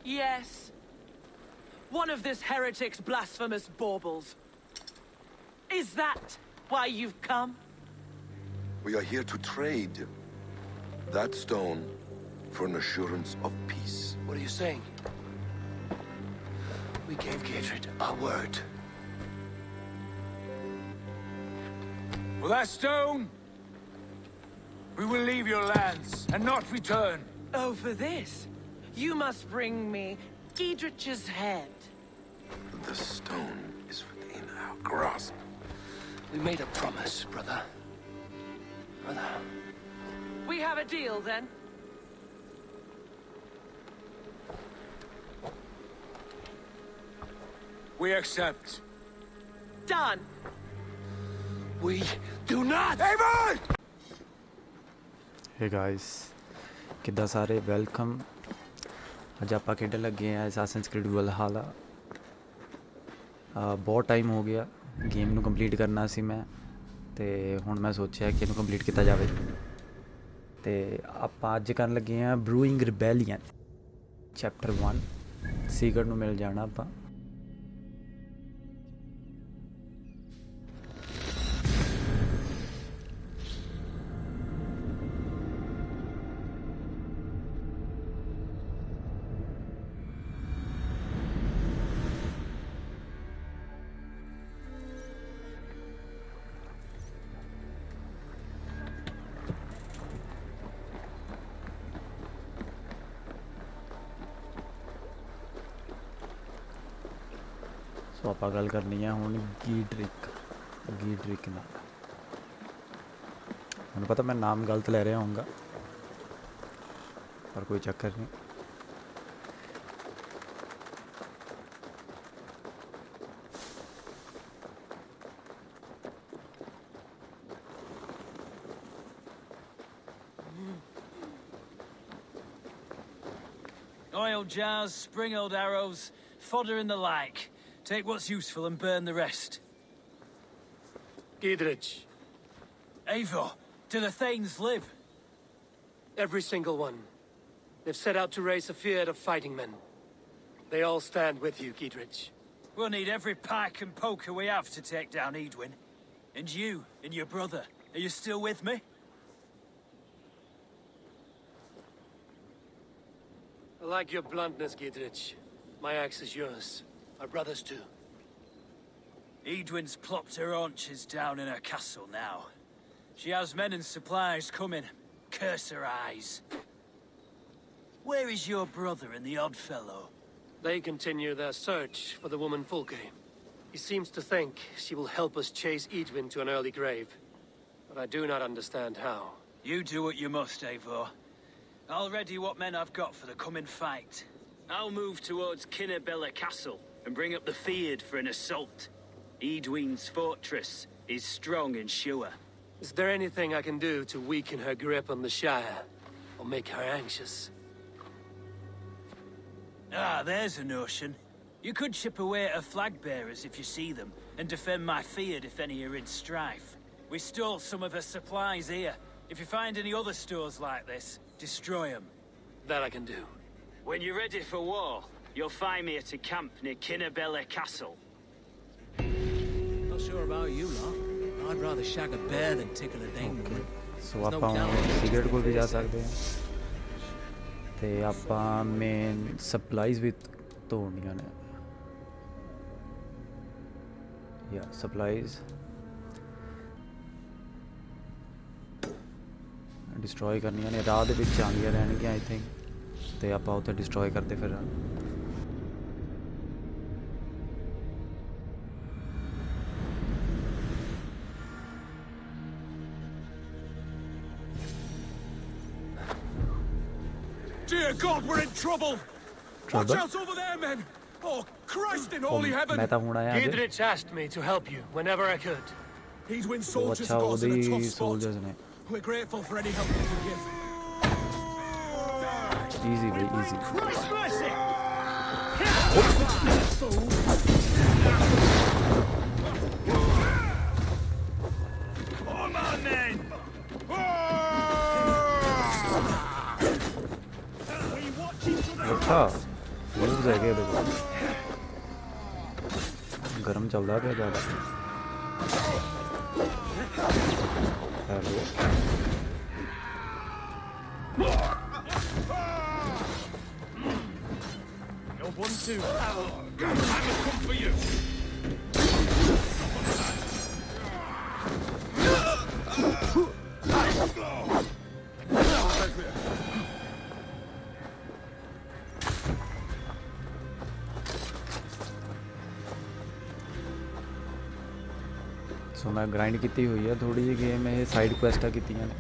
Yes. One of this heretic's blasphemous baubles. Is that why you've come? We are here to trade that stone for an assurance of peace. What are you saying? We gave Gatred our word. For that stone, we will leave your lands and not return. Oh, for this? You must bring me Giedrich's head. The stone is within our grasp. We made a promise, brother. Brother. We have a deal, then? We accept. Done. We do not! Avon! Hey guys, ਕਿੱਦਾਂ ਸਾਰੇ welcome. ਅੱਜ ਆਪਾਂ ਖੇਡਣ ਲੱਗੇ ਆ ਅਸਾਸਿਨਸ creed ਵਲਹਾਲਾ। ਬਹੁਤ time ਹੋ ਗਿਆ ਗੇਮ ਨੂੰ ਕੰਪਲੀਟ ਕਰਨਾ ਸੀ ਮੈਂ, ਤੇ ਹੁਣ ਮੈਂ ਸੋਚਿਆ ਕਿ ਇਹਨੂੰ ਕੰਪਲੀਟ ਕੀਤਾ ਜਾਵੇ। ਤੇ ਆਪਾਂ ਅੱਜ ਕਰਨ ਲੱਗੇ ਆ ਬਰੂਇੰਗ ਰਿਬੈਲੀਅਨ ਚੈਪਟਰ 1। ਸੀਕਰਟ ਨੂੰ ਮਿਲ ਜਾਣਾ ਆਪਾਂ। ਸੋ ਆਪਾਂ ਗੱਲ ਕਰਨੀ ਆ ਹੁਣ ਗੀਡਰਿਕ ਨਾਲ। ਮੈਨੂੰ ਪਤਾ ਮੈਂ ਨਾਮ ਗਲਤ ਲੈ ਰਿਹਾ ਹੋਊਂਗਾ, ਪਰ ਕੋਈ ਚੱਕਰ ਨਹੀਂ। Oil jars, spring-oiled arrows, fodder and the like. Take what's useful and burn the rest. Giedrich. Eivor, do the Thanes live? Every single one. They've set out to raise a fear of fighting men. They all stand with you, Giedrich. We'll need every pike and poker we have to take down Edwin. And you, and your brother, are you still with me? I like your bluntness, Giedrich. My axe is yours. Our brothers too. Edwin's plopped her haunches down in her castle now. She has men and supplies coming. Curse her eyes. Where is your brother and the odd fellow? They continue their search for the woman Fulke. He seems to think she will help us chase Edwin to an early grave. But I do not understand how. You do what you must, Eivor. I'll ready what men I've got for the coming fight. I'll move towards Kinnabella Castle and bring up the Feared for an assault. Edwin's fortress is strong and sure. Is there anything I can do to weaken her grip on the Shire? Or make her anxious? Ah, there's a notion. You could chip away at her flag bearers if you see them, and defend my Feared if any are in strife. We stole some of her supplies here. If you find any other stores like this, destroy them. That I can do. When you're ready for war, you'll find me at a camp near Kinnabella Castle. Not sure about you lot. I'd rather shag a bear than tickle a dame woman. ਸੋ ਆਪਾਂ cigarette ਕੋਲ ਵੀ ਜਾ ਸਕਦੇ ਹਾਂ, ਤੇ ਆਪਾਂ main supplies ਵੀ ਤੋੜਨੀਆਂ ਨੇ। ਯਾ supplies destroy ਕਰਨੀਆਂ ਨੇ। ਰਾਹ ਦੇ ਵਿੱਚ ਆਉਂਦੀਆਂ ਰਹਿਣਗੀਆਂ ਆਈ ਥਿੰਕ, ਤੇ ਆਪਾਂ ਉੱਥੇ ਡਿਸਟਰੋਏ ਕਰਦੇ ਫਿਰ। Dear God, we're in trouble! Watch out over there, men! Oh, Christ in holy heaven! ਮੈਂ ਤਾਂ ਹੁਣ ਆਇਆ। Giedrich asked me to help you whenever I could. Edwin's soldiers ਅੱਛਾ, got us in a ਉਹਦੀ tough spot. Soldiers ਨੇ। We're grateful for any help you can give. Easy ਬਈ easy. Christ mercy! Come on, men! ਅੱਛਾ moves है गर्म चल रहा है ज़्यादा। हेलो सो मैं ग्राइंड की हुई है थोड़ी जी गेम, ये साइड क्वेस्टा कीतियां ने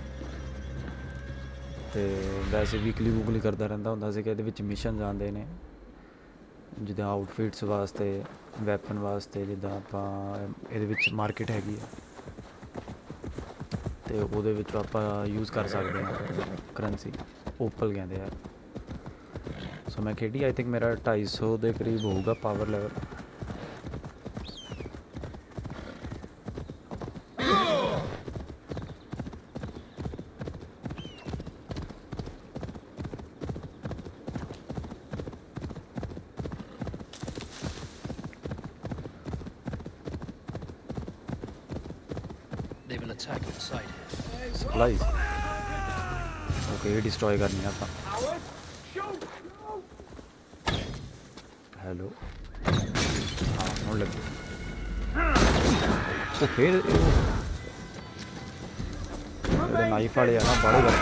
ते वैसे वीकली वूकली करता रहता होंदा सी कि इहदे विच मिशन आंदे ने जिद्दां आउटफिट्स वास्ते, वैपन वास्ते, जिद्दां आपां इहदे विच मार्केट हैगी है ते उहदे विच आपां यूज़ कर सकते हैं करंसी, ओपल कहंदे आ। सो मैं खेडी आई थिंक मेरा 250 के करीब होगा power level. They've an attack inside here. Supplies. Okay, ये डिस्ट्रॉय करनी है ਆਪਾਂ। हेलो हाँ ਹੁਣ ਲੱਗੀ ਉਹ ਫੇਰ ਇਹਦੇ ਨਾਈਫ ਵਾਲੇ ਆ ਨਾ ਬੜੇ ਕਰ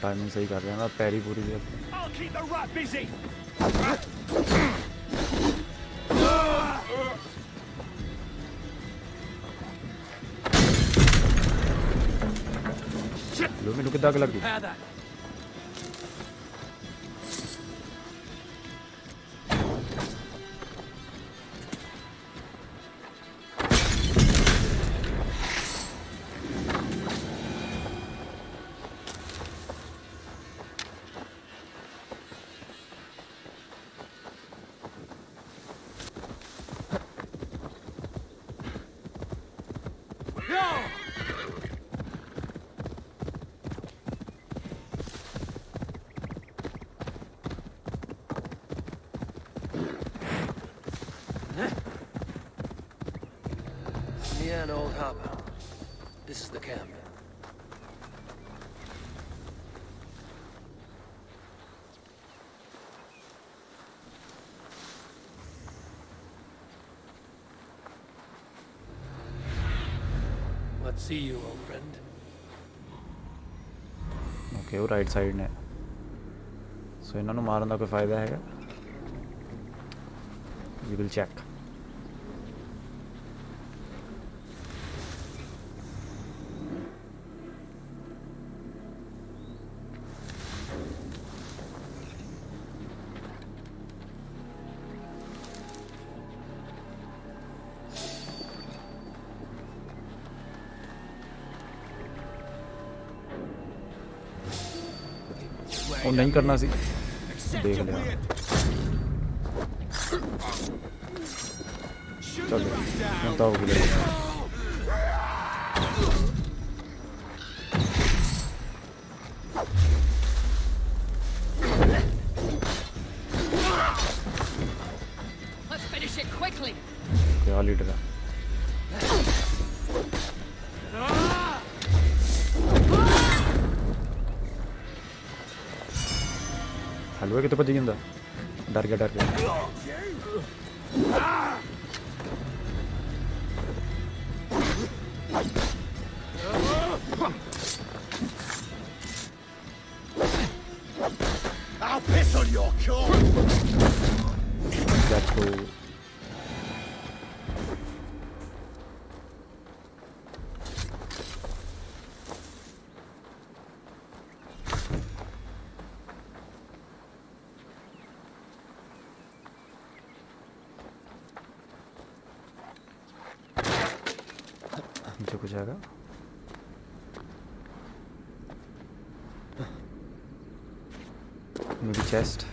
टाइमिंग सही कर रहे हैं ना, पैरी पूरी भी लो मैनू कितना लगी Yeah, an old harbor. This is the camp. Let's see you, old friend. Okay, वो राइट साइड ने सो इन्होंने मारन का कोई फायदा है? We will check. ਉਹ नहीं करना सी देख लिया चलो तो हो गया Let's finish it quickly. क्या लीडर है हलवा कितने बजे जाता डर गया I'll piss on your corn. That's cool. नीचे कुछ आएगा मेरी चेस्ट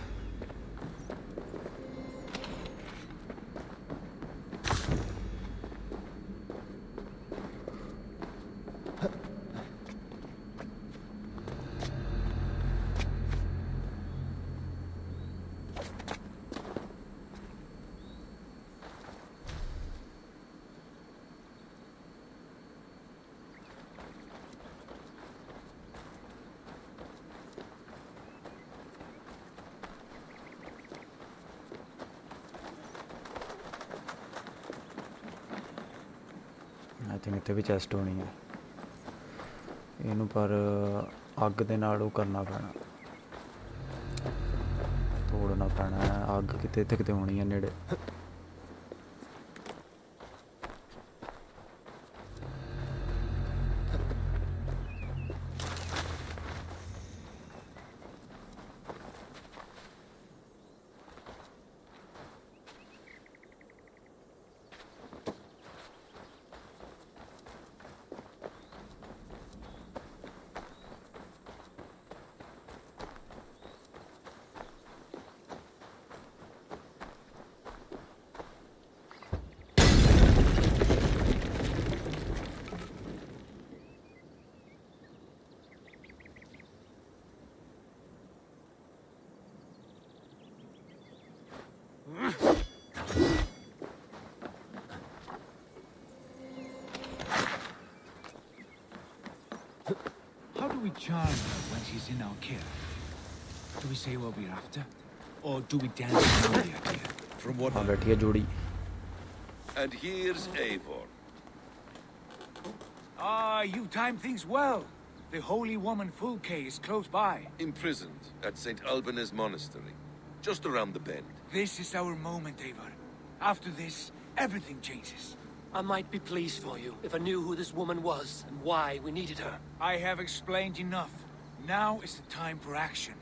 थिंक इत्थे भी चेस्ट होनी है इनू पर अग दे नाल ओह करना पैना तोड़ना पैना है अग किते इत्थे किते होनी है नेड़े How do we charm her when she's in our care? Do we say what we're after? Or do we dance around the idea? From what हाँ बैठी है जोड़ी And here's Eivor. Ah, you time things well. The holy woman Fulke is close by. Imprisoned at St. Alban's Monastery. Just around the bend. This is our moment, Eivor. After this, everything changes. I might be pleased for you if I knew who this woman was and why we needed her. I have explained enough. Now is the time for action.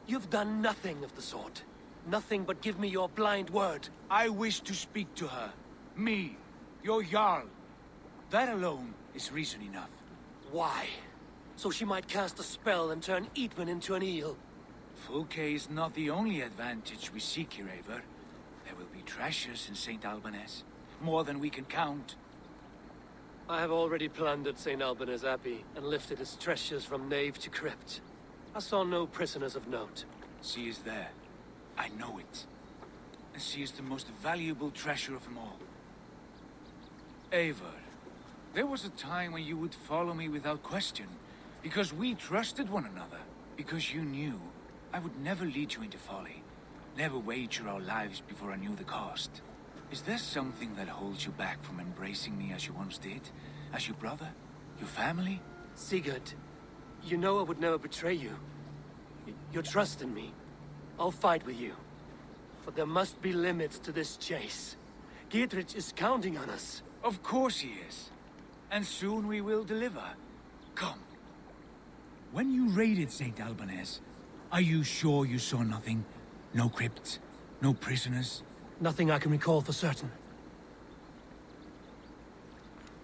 You've done nothing of the sort. Nothing but give me your blind word. I wish to speak to her. Me, your Jarl. That alone is reason enough. Why? So she might cast a spell and turn Eatman into an eel. Fulke is not the only advantage we seek here, Eivor. There will be treasures in St. Alban's. More than we can count. I have already plundered St. Alban's Abbey and lifted its treasures from nave to crypt. I saw no prisoners of note. She is there. I know it. And she is the most valuable treasure of them all. Eivor, there was a time when you would follow me without question, because we trusted one another. Because you knew I would never lead you into folly, never wager our lives before I knew the cost. Is there something that holds you back from embracing me as you once did? As your brother? Your family? Sigurd, you know I would never betray you. Your trust in me. I'll fight with you. But there must be limits to this chase. Giedrich is counting on us. Of course he is. And soon we will deliver. Come. When you raided St. Alban's, are you sure you saw nothing? No crypts? No prisoners? Nothing I can recall for certain.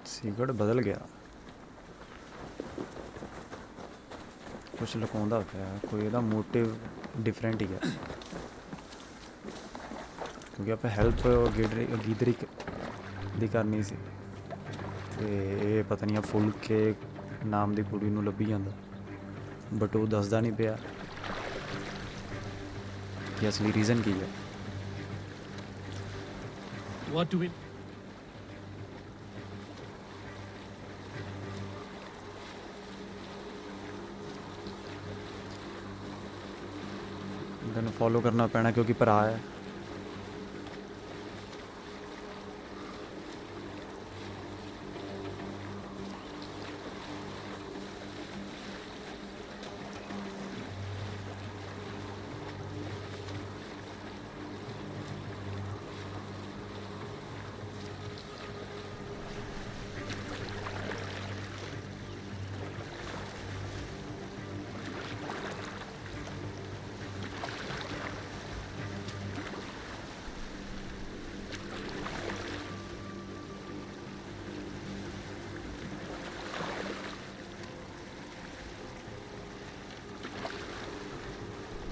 सीगड़ बदल गया कुछ लुकाਉਂਦਾ ਪਿਆ ਕੋਈ ਇਹਦਾ motive different ਹੀ ਹੈ ਕਿਉਂਕਿ ਆਪਾਂ help ਗੀਦਰਿਕ ਦੀ ਕਰਨੀ ਸੀ ਤੇ ਇਹ ਪਤਾ ਨਹੀਂ ਆ ਫੁੱਲ ਕੇ ਨਾਮ ਦੀ ਕੁੜੀ ਨੂੰ ਲੱਭੀ ਜਾਂਦਾ ਬਟ ਉਹ ਦੱਸਦਾ ਨਹੀਂ ਪਿਆ ਕਿ ਅਸਲੀ ਰੀਜ਼ਨ ਕੀ ਹੈ What do we... ਤੈਨੂੰ ਫੋਲੋ ਕਰਨਾ ਪੈਣਾ ਕਿਉਂਕਿ ਭਰਾ ਹੈ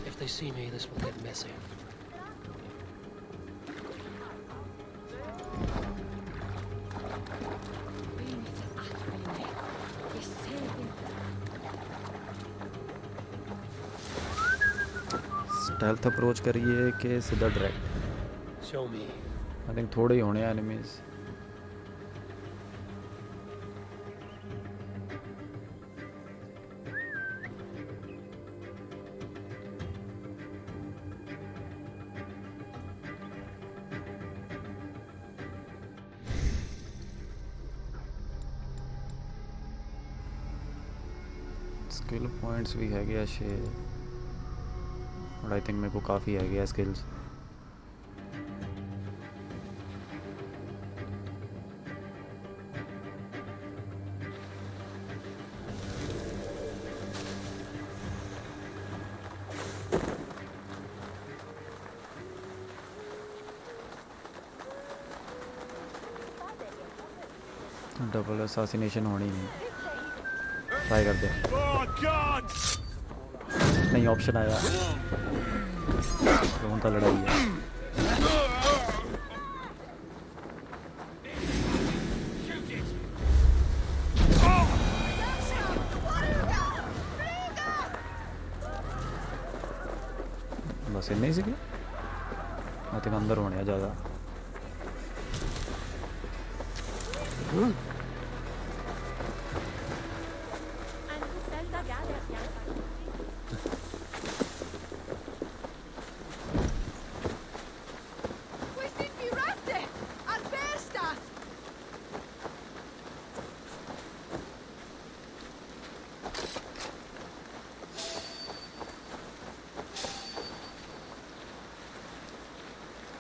If they see me, this will get messy. Stealth approach करिए कि सीधा direct Show me. I think थोड़े ही होने हैं एनिमीज स्किल पॉइंट्स भी है गया 6 और आई थिंक मेरे को काफ़ी है गया स्किल्स। डबल असासिनेशन होनी नहीं, ट्राई करते हैं। नहीं ऑप्शन आया, कौन सा लड़ाई है। बस इन्ने ही से आई थिंक अंदर होने हैं ज़्यादा।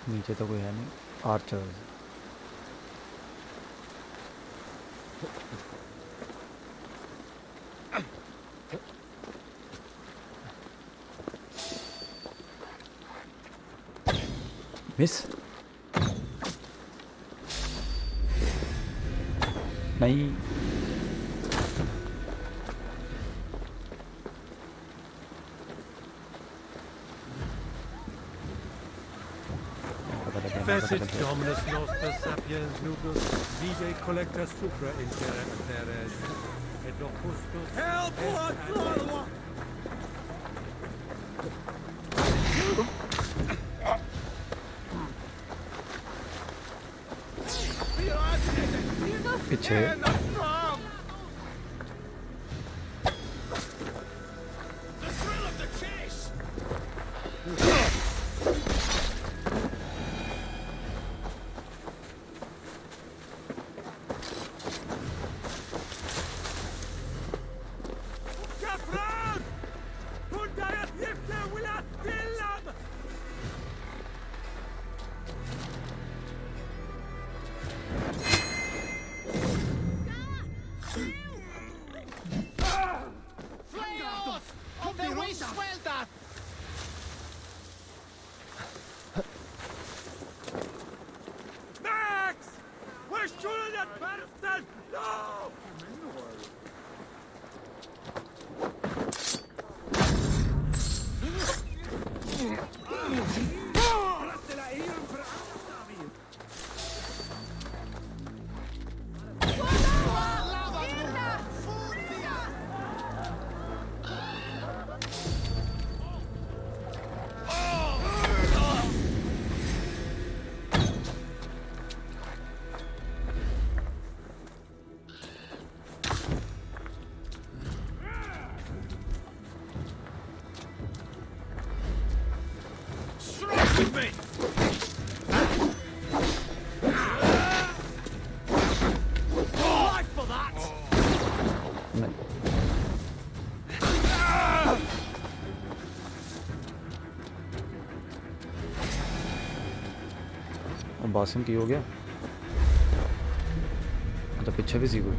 नीचे तो कोई है नहीं। आर्चर्स मिस नहीं। Facet Dominus Noster Sapiens Nugus Vive Collector Supra Intera Teres et Locustus Help! पीछे बासिम की हो गया तो पीछे भी सी कोई।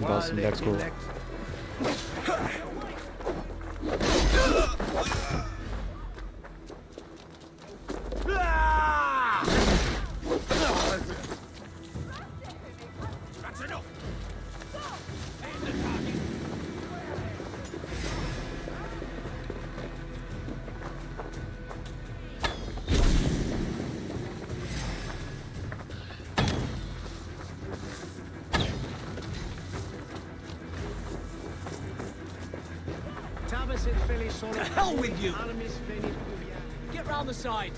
Basim, let's go. To hell with you! Get round the side.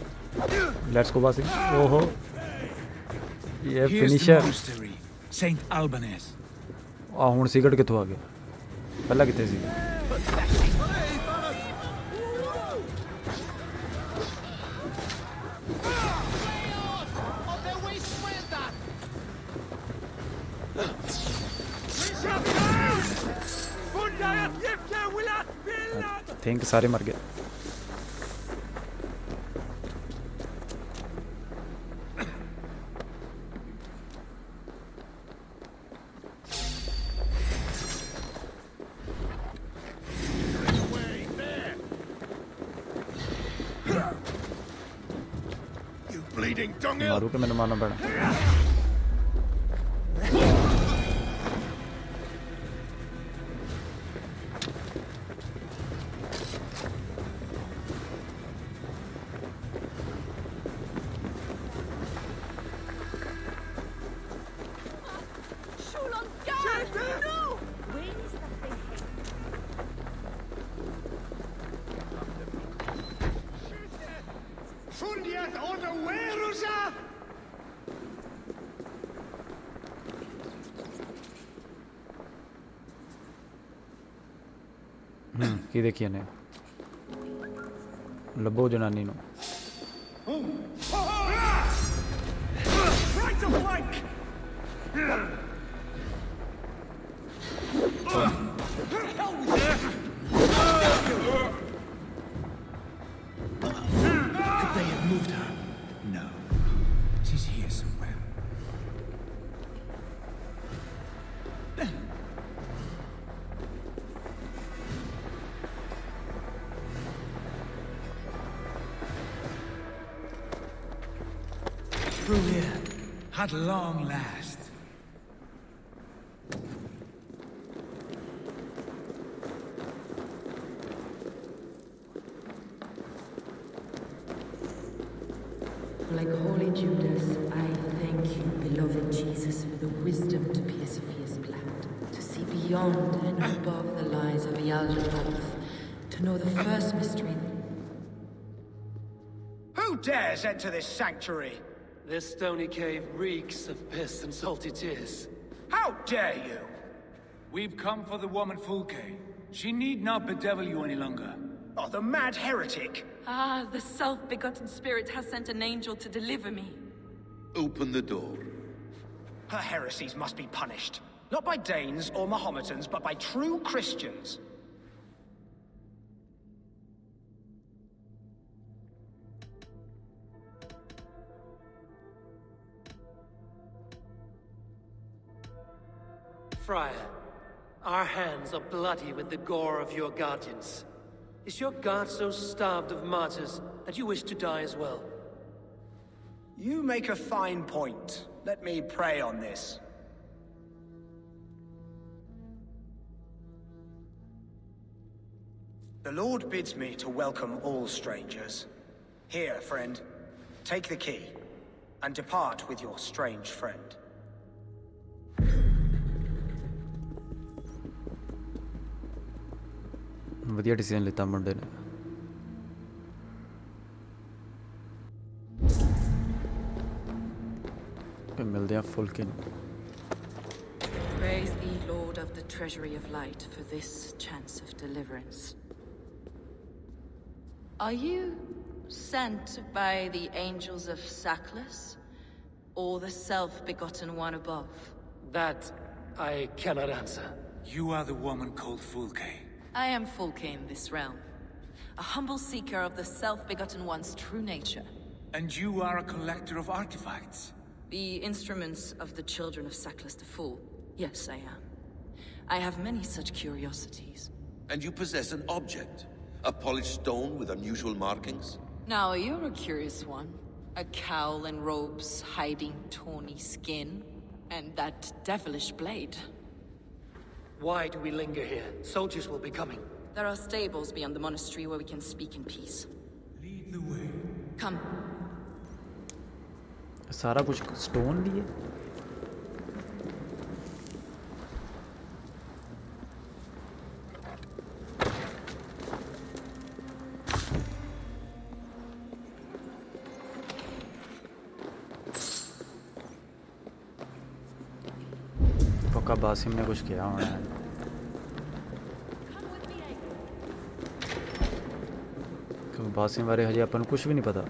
Let's go Basim. ओहो ये Here's the finisher monastery, Saint Albanese. ਆ ਹੁਣ ਸਿਗਰਟ ਕਿੱਥੋਂ ਆ ਗਿਆ ਪਹਿਲਾਂ ਕਿੱਥੇ ਸੀ थिंक सारे मर गए मारू के मैंने मारना पड़ा की देखिए ने लबो जनानी no Could they have moved her? No. She's here somewhere. Through here. At long last. Like holy Judas, I thank you, beloved Jesus, for the wisdom to persevere blood, to see beyond and above the lies of the Alfred, to know the first mystery. Who dares enter this sanctuary? This stony cave reeks of piss and salty tears. How dare you? We've come for the woman Fulke. She need not bedevil you any longer. Oh, the mad heretic! Ah, the self-begotten spirit has sent an angel to deliver me. Open the door. Her heresies must be punished. Not by Danes or Mohammedans, but by true Christians. Friar, our hands are bloody with the gore of your guardians. Is your God so starved of martyrs that you wish to die as well? You make a fine point. Let me pray on this. The Lord bids me to welcome all strangers. Here, friend, take the key, and depart with your strange friend. ਵਧੀਆ decision ਲਿੱਤਾ ਮੁੰਡੇ ਨੇ ਤੇ ਮਿਲਦੇ ਆ ਫੁਲਕੇ ਨੂੰ Praise thee, Lord of the Treasury of Light, for this chance of deliverance. Are you sent by the angels of Sackless, or the self-begotten one above? That I cannot answer. You are the woman called Fulke. I am Fulke in this realm, a humble seeker of the self-begotten one's true nature. And you are a collector of artifacts. The instruments of the children of Sackless the Fool. Yes, I am. I have many such curiosities. And you possess an object? A polished stone with unusual markings? Now, you're a curious one. A cowl and robes hiding tawny skin, and that devilish blade. Why do we linger here? Soldiers will be coming. There are stables beyond the monastery where we can speak in peace. Lead the way. Come. सारा कुछ stone भी है पक्का Basim ने कुछ किया होना है। क्योंकि बासिम बारे हजे अपन कुछ भी नहीं पता।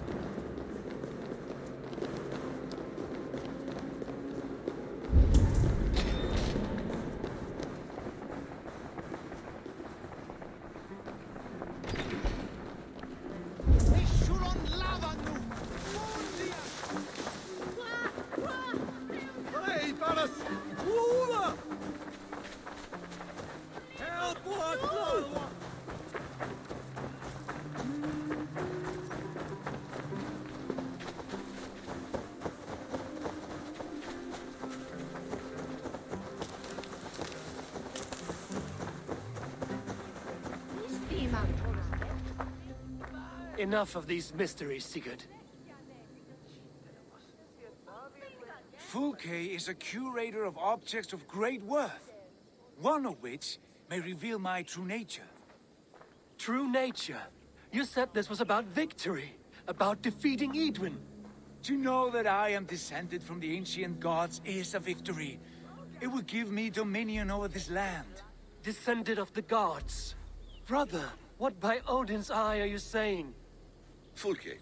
Enough of these mysteries, Sigurd. Fulke is a curator of objects of great worth, one of which may reveal my true nature. True nature? You said this was about victory, about defeating Edwin. To know that I am descended from the ancient gods is a victory. It would give me dominion over this land. Descended of the gods? Brother, what by Odin's eye are you saying? Fulke,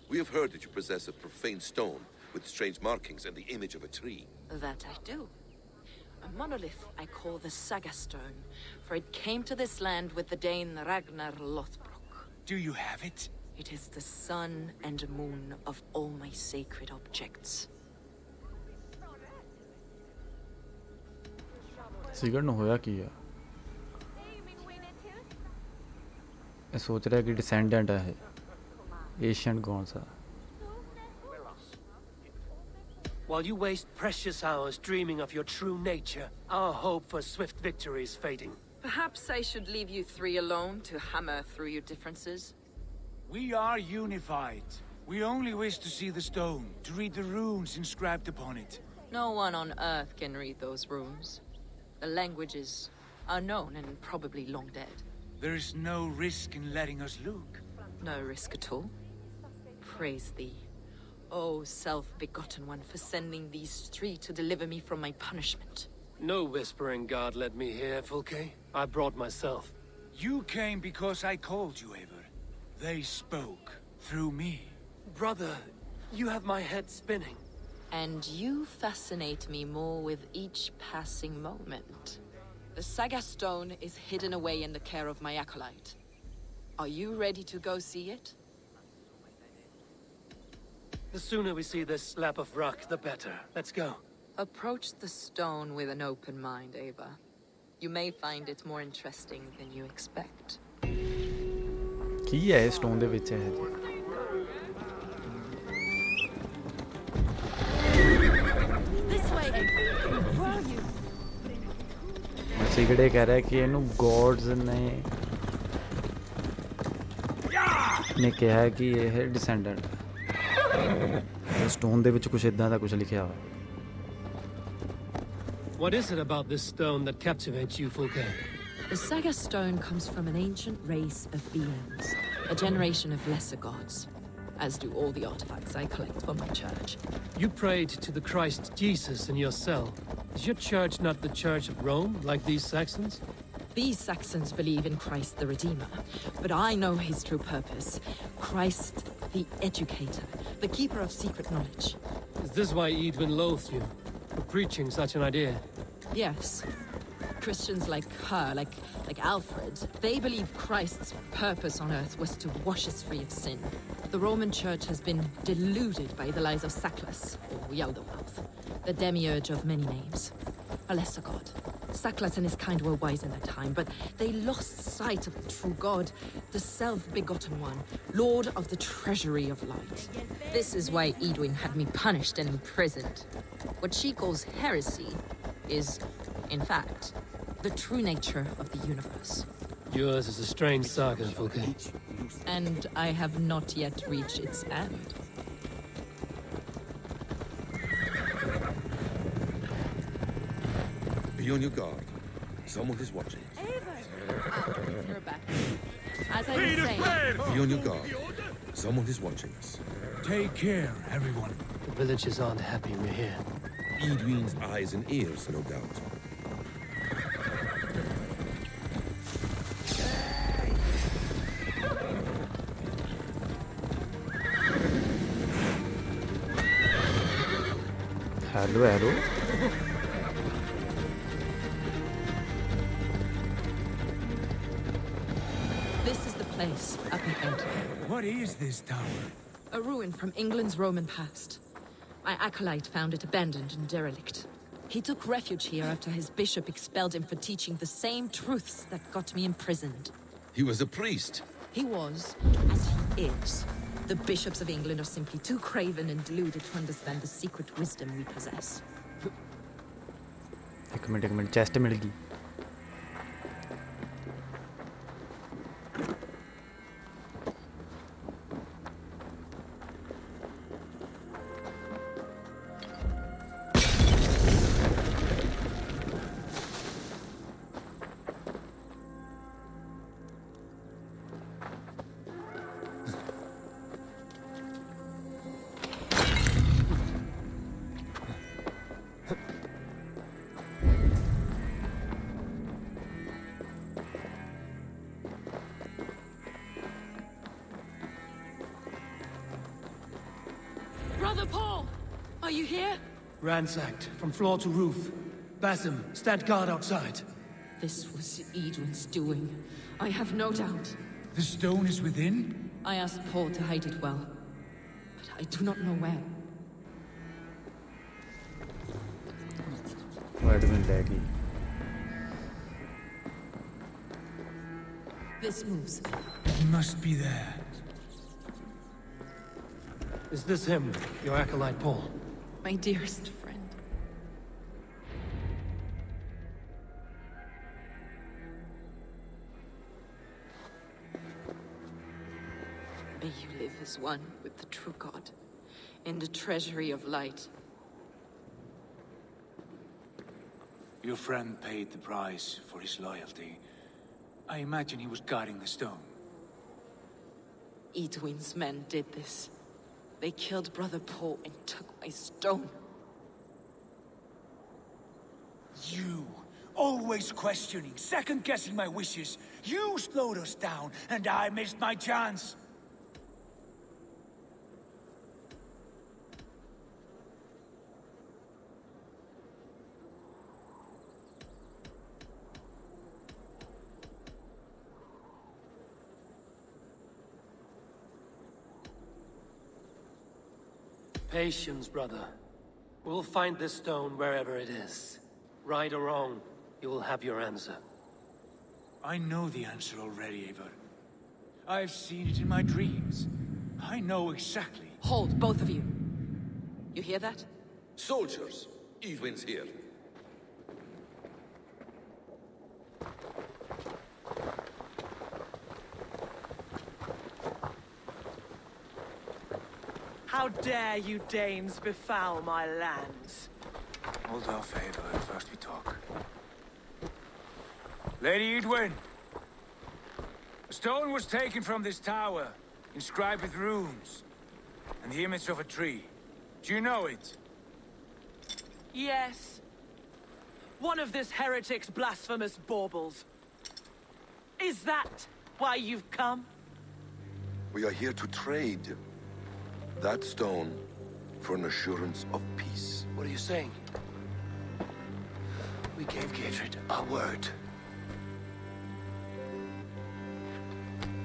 we have heard that you possess a profane stone with strange markings and the image of a tree. That I do. A monolith I call the Saga Stone, for it came to this land with the Dane Ragnar Lothbrok. Do you have it? It is the sun and moon of all my sacred objects. Sigurd ने होया किया? ये सोच रहा है कि descendant है Asian कौन सा? While you waste precious hours dreaming of your true nature, our hope for swift victory is fading. Perhaps I should leave you three alone to hammer through your differences. We are unified. We only wish to see the stone, to read the runes inscribed upon it. No one on Earth can read those runes. The languages are known and probably long dead. There is no risk in letting us look. No risk at all. Praise thee, O self-begotten one, for sending these three to deliver me from my punishment. No whispering God led me here, Fulke. I brought myself. You came because I called you, Eivor. They spoke through me. Brother, you have my head spinning. And you fascinate me more with each passing moment. The Saga Stone is hidden away in the care of my acolyte. Are you ready to go see it? The sooner we see this slab of rock, the better. Let's go. Approach the stone with an open mind, Ava. You may find it more interesting than you expect. ਕੀ ਹੈ stone ਦੇ ਵਿੱਚ ਹੈ ਜੀ? ਸਿਗੜੇ ਕਹਿ ਰਿਹਾ ਕਿ ਇਹਨੂੰ God's ਨੇ ਕਿਹਾ ਹੈ ਕਿ ਇਹ ਡਿਸੈਂਡੈਂਟ ਹੈ। ਸਟੋਨ ਦੇ ਵਿੱਚ ਕੁਝ ਇਦਾਂ ਦਾ ਕੁਝ ਲਿਖਿਆ ਹੋਇਆ। What is it about this stone that captivates you, Fulke? The Saga Stone comes from an ancient race of beings, a generation of lesser gods, as do all the artifacts I collect for my church. You prayed to the Christ Jesus in your cell. Is your church not the Church of Rome, like these Saxons? These Saxons believe in Christ the Redeemer, but I know his true purpose. Christ the Educator, the keeper of secret knowledge. Is this why Edwin loathed you, for preaching such an idea? Yes. Christians like her, like Alfred, they believe Christ's purpose on earth was to wash us free of sin. The Roman Church has been deluded by the lies of Saklas, or Yaldabaoth, the demiurge of many names, a lesser god. Saklas and his kind were wise in their time, but they lost sight of the true God, the self-begotten one, Lord of the treasury of light. This is why Edwin had me punished and imprisoned. What she calls heresy is, in fact, the true nature of the universe. Yours is a strange saga, Fulke. And I have not yet reached its end. Be on your guard. Someone is watching. You're back. As I was saying, Be on your guard. Someone is watching us. Take care, everyone. The villagers aren't happy we're here. Edwin's eyes and ears, no doubt. Hello, hello. This is the place up ahead. What is this tower? A ruin from England's Roman past. My acolyte found it abandoned and derelict. He took refuge here after his bishop expelled him for teaching the same truths that got me imprisoned. He was a priest. He was, as he is. The bishops of England are simply too craven and deluded to understand the secret wisdom we possess. एक minute chest मिल गई. Brother Paul! Are you here? Ransacked, from floor to roof. Basim, stand guard outside. This was Edwin's doing. I have no doubt. The stone is within? I asked Paul to hide it well, but I do not know where. This moves. He must be there. Is this him, your acolyte Paul? My dearest friend. May you live as one with the true God, in the treasury of light. Your friend paid the price for his loyalty. I imagine he was guarding the stone. Edwin's men did this. They killed Brother Paul and took my stone. You, always questioning, second-guessing my wishes. You slowed us down, and I missed my chance. Patience, brother. We'll find this stone wherever it is. Right or wrong, you will have your answer. I know the answer already, Eivor. I've seen it in my dreams. I know exactly. Hold, both of you. You hear that? Soldiers, Edwin's here. How dare you Danes befoul my lands? Hold off, Eivor. First we talk. Lady Edwin! A stone was taken from this tower, inscribed with runes, and the image of a tree. Do you know it? Yes. One of this heretic's blasphemous baubles. Is that why you've come? We are here to trade that stone for an assurance of peace. What are you saying? We gave Gatred our word.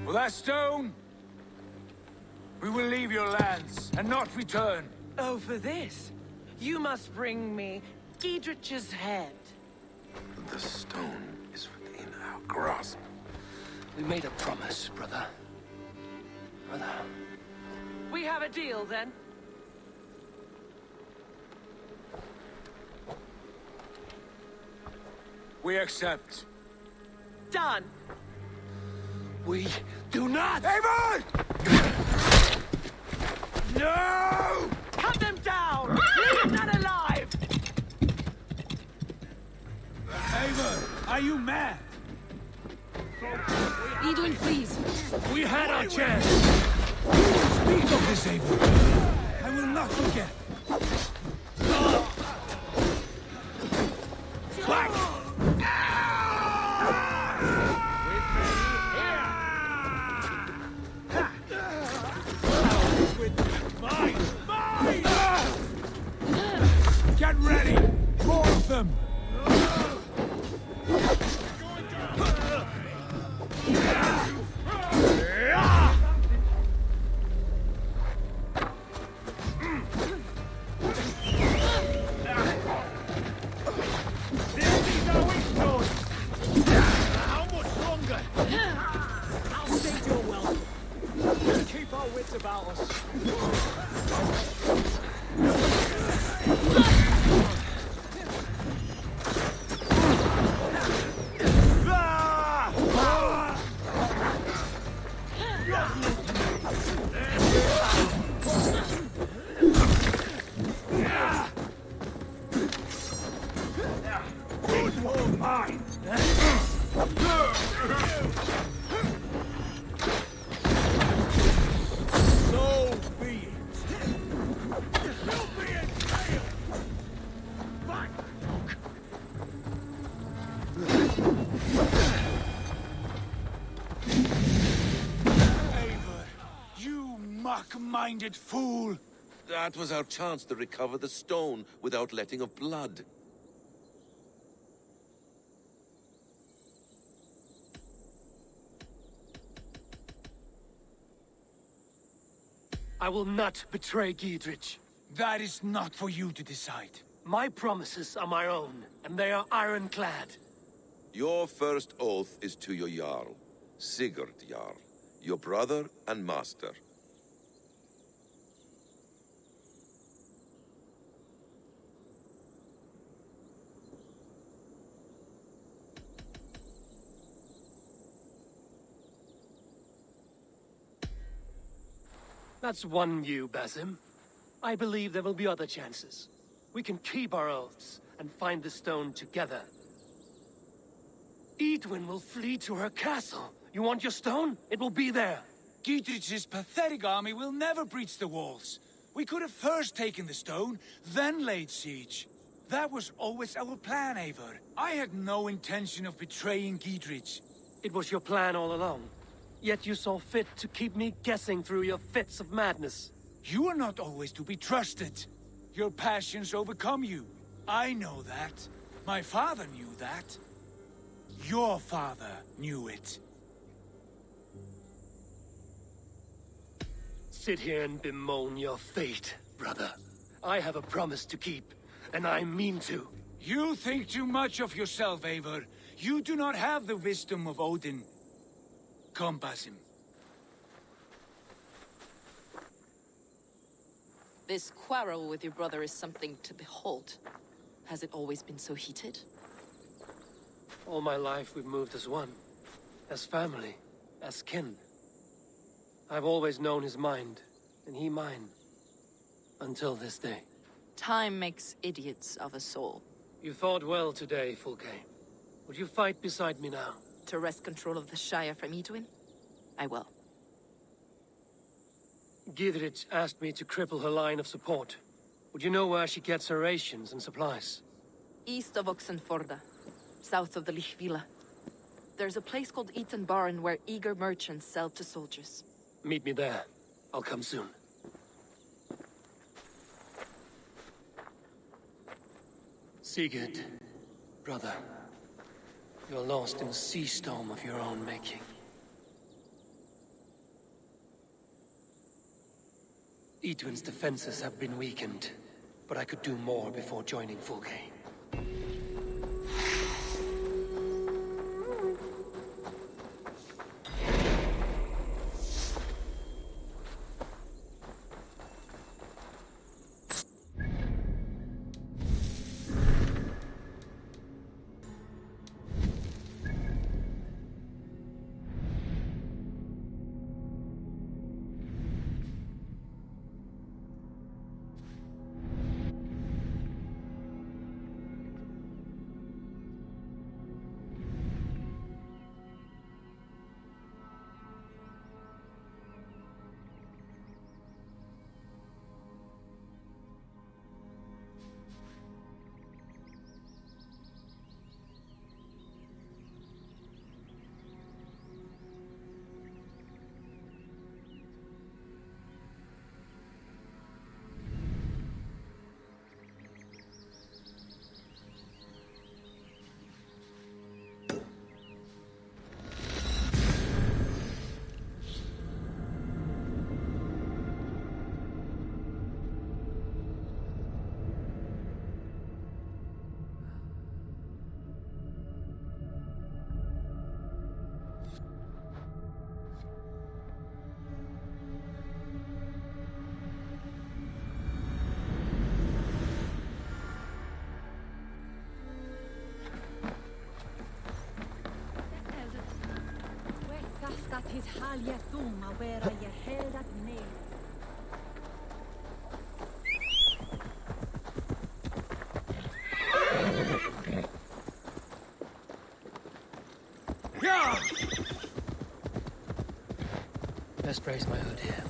For that stone, we will leave your lands and not return. Oh, for this, you must bring me Giedrich's head. The stone is within our grasp. We made a promise, brother. Brother. We have a deal, then? We accept. Done. We do not! Eivor! No! Cut them down! Leave none alive! Eivor, are you mad? Edwin, please! We had our chance! Speak of this, Eivor. I will not forget. Back! Get ready! More of them! How much longer? I'll state your welcome. Keep our wits about us. Minded fool! That was our chance to recover the stone without letting of blood. I will not betray Giedrich. That is not for you to decide. My promises are my own, and they are ironclad. Your first oath is to your Jarl, Sigurd Jarl, your brother and master. That's one view, Basim. I believe there will be other chances. We can keep our oaths and find the stone together. Edwin will flee to her castle. You want your stone? It will be there. Giedrich's pathetic army will never breach the walls. We could have first taken the stone, then laid siege. That was always our plan, Eivor. I had no intention of betraying Giedrich. It was your plan all along. Yet you saw fit to keep me guessing through your fits of madness. You are not always to be trusted. Your passions overcome you. I know that. My father knew that. Your father knew it. Sit here and bemoan your fate, brother. I have a promise to keep, and I mean to. You think too much of yourself, Eivor. You do not have the wisdom of Odin. Come, Basim. This quarrel with your brother is something to behold. Has it always been so heated? All my life we've moved as one. As family. As kin. I've always known his mind, and he mine. Until this day. Time makes idiots of us all. You fought well today, Fulke. Would you fight beside me now? To wrest control of the Shire from Edwin? I will. Giedrich asked me to cripple her line of support. Would you know where she gets her rations and supplies? East of Oxenforda, south of the Lichvila. There's a place called Eaton Barn where eager merchants sell to soldiers. Meet me there. I'll come soon. Sigurd, brother. You're lost in a sea storm of your own making. Edwin's defenses have been weakened, but I could do more before joining Fulke. Tis halja thuma where ye held at me. Best brace my hood here.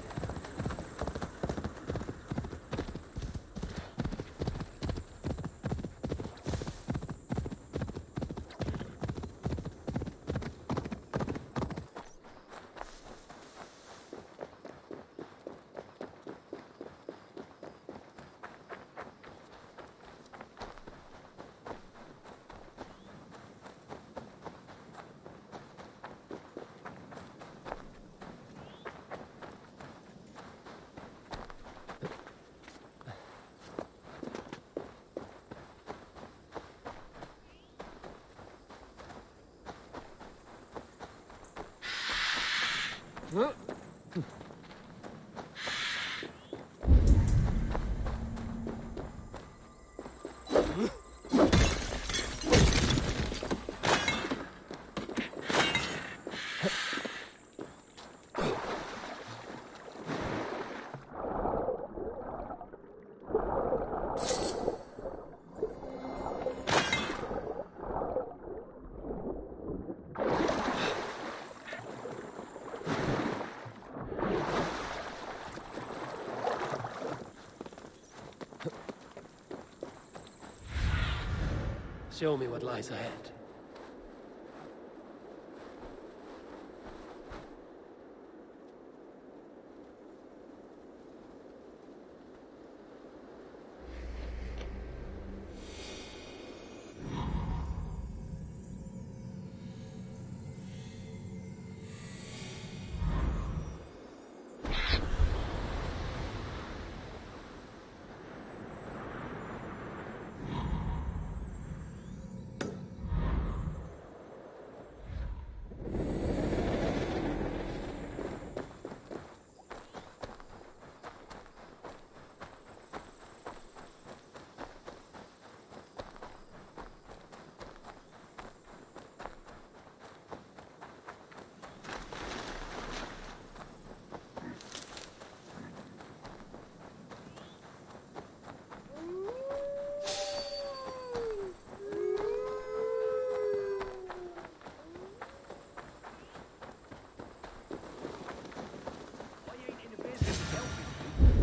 Show me what lies ahead.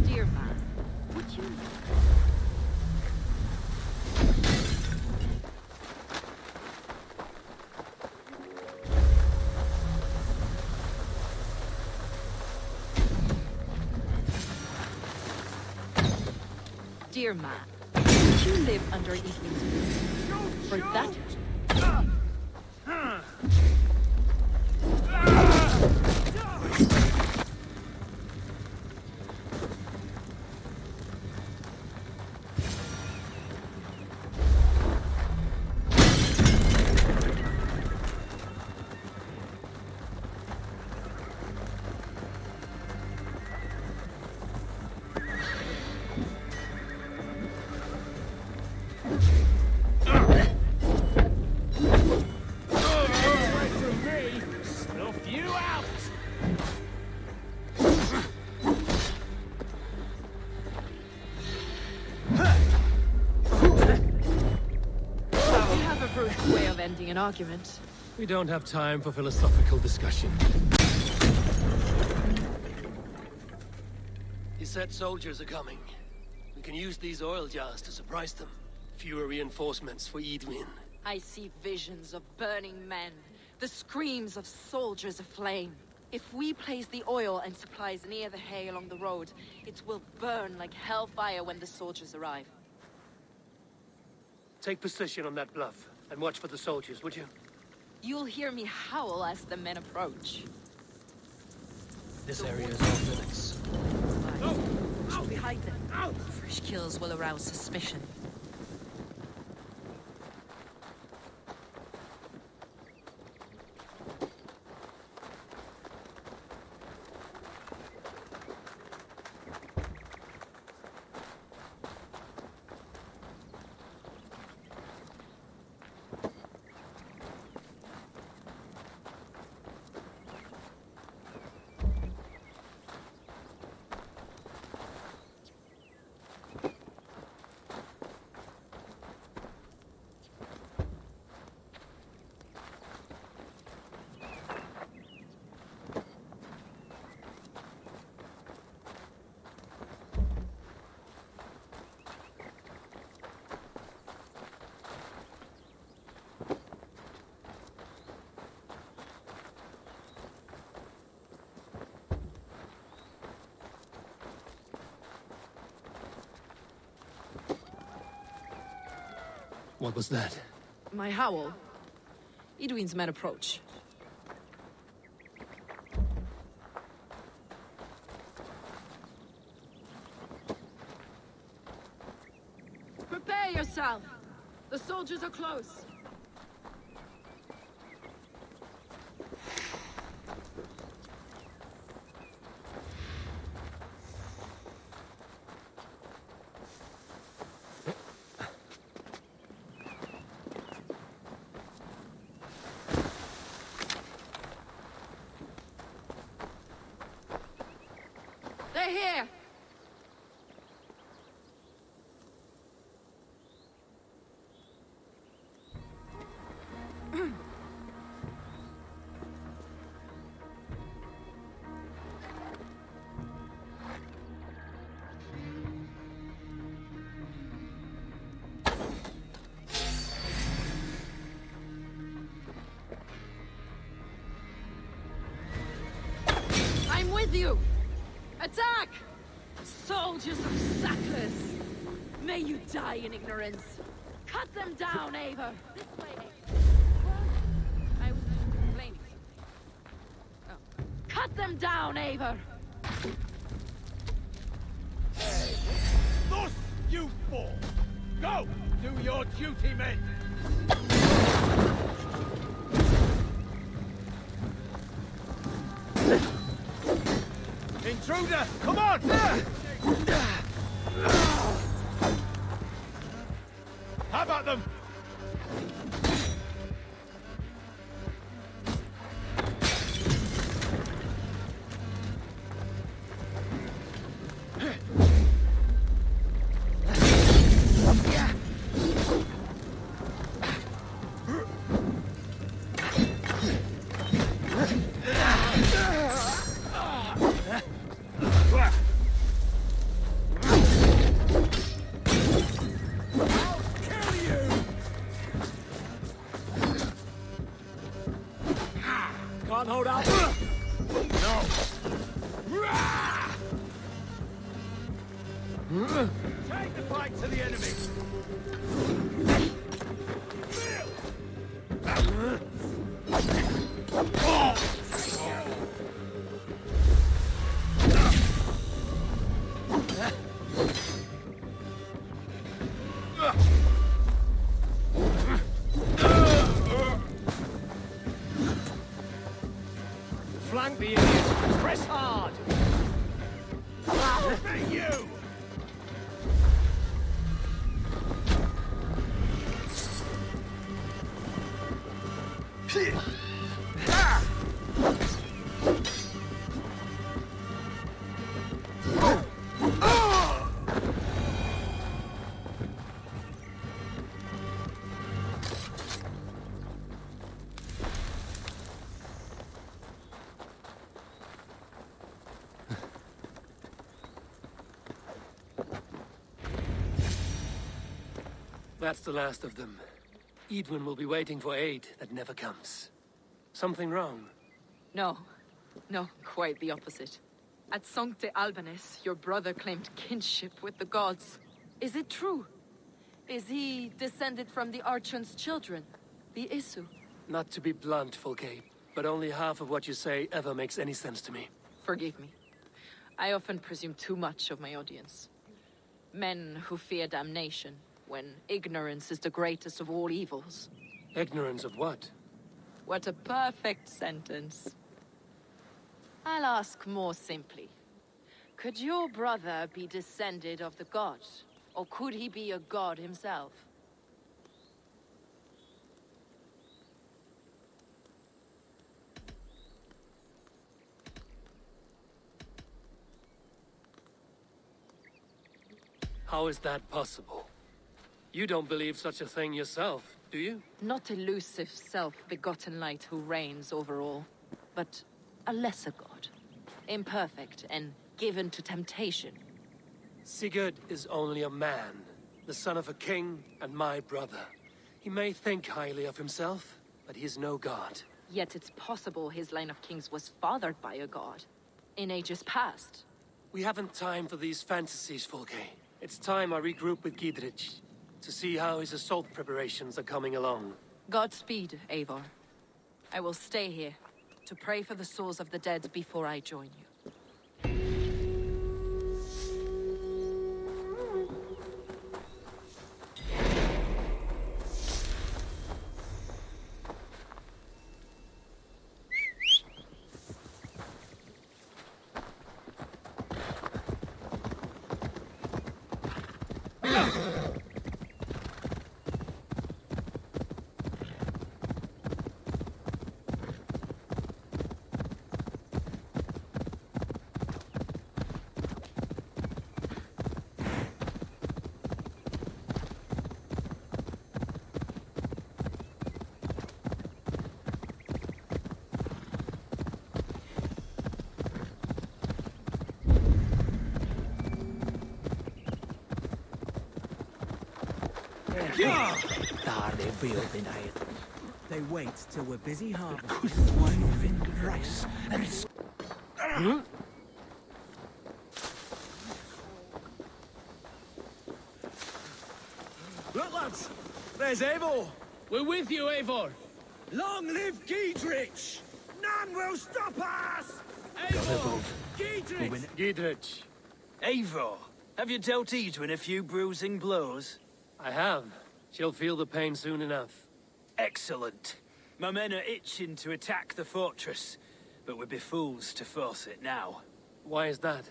Dear man, would you... Dear man, would you live under Evelyn's roof? For that... Ending an argument. We don't have time for philosophical discussion. He said soldiers are coming. We can use these oil jars to surprise them. Fewer reinforcements for Edwin. I see visions of burning men, the screams of soldiers aflame. If we place the oil and supplies near the hay along the road, it will burn like hellfire when the soldiers arrive. Take position on that bluff. And watch for the soldiers, would you? You'll hear me howl as the men approach. This area is off limits. Should we hide them? Fresh kills will arouse suspicion. What was that? My howl. Edwin's men approach. Prepare yourself! The soldiers are close! They're here! I'm with you! Attack! Soldiers of Sackless! May you die in ignorance! Cut them down, Eivor! This way, Eivor. I was explaining something. Oh. Cut them down, Eivor! Thus you fall! Go! Do your duty, men! Intruder! Come on! How about them? Can't hold out. No. Take the fight to the enemy. Flank the idiots. Press hard. I'll be you. That's the last of them. Edwin will be waiting for aid that never comes. Something wrong? No. No, quite the opposite. At Sancte Albanus, your brother claimed kinship with the gods. Is it true? Is he descended from the Archon's children, the Isu? Not to be blunt, Fulke, but only half of what you say ever makes any sense to me. Forgive me. I often presume too much of my audience. Men who fear damnation, when ignorance is the greatest of all evils. Ignorance of what? What a perfect sentence. I'll ask more simply. Could your brother be descended of the god? Or could he be a god himself? How is that possible? You don't believe such a thing yourself, do you? Not elusive self-begotten light who reigns over all, but a lesser god. Imperfect and given to temptation. Sigurd is only a man, the son of a king and my brother. He may think highly of himself, but he is no god. Yet it's possible his line of kings was fathered by a god, in ages past. We haven't time for these fantasies, Fulke. It's time I regroup with Giedrich. to see how his assault preparations are coming along. Godspeed, Eivor. I will stay here to pray for the souls of the dead before I join you. Daar they build in it. They wait till we're busy harvesting wine of vineyard rice and it's... Look, lads! There's Eivor! We're with you, Eivor! Long live Giedrich! None will stop us! Eivor! Giedrich! Giedrich. Eivor, have you dealt Edwin a few bruising blows? I have. She'll feel the pain soon enough. Excellent. My men are itching to attack the fortress, but we'd be fools to force it now. Why is that?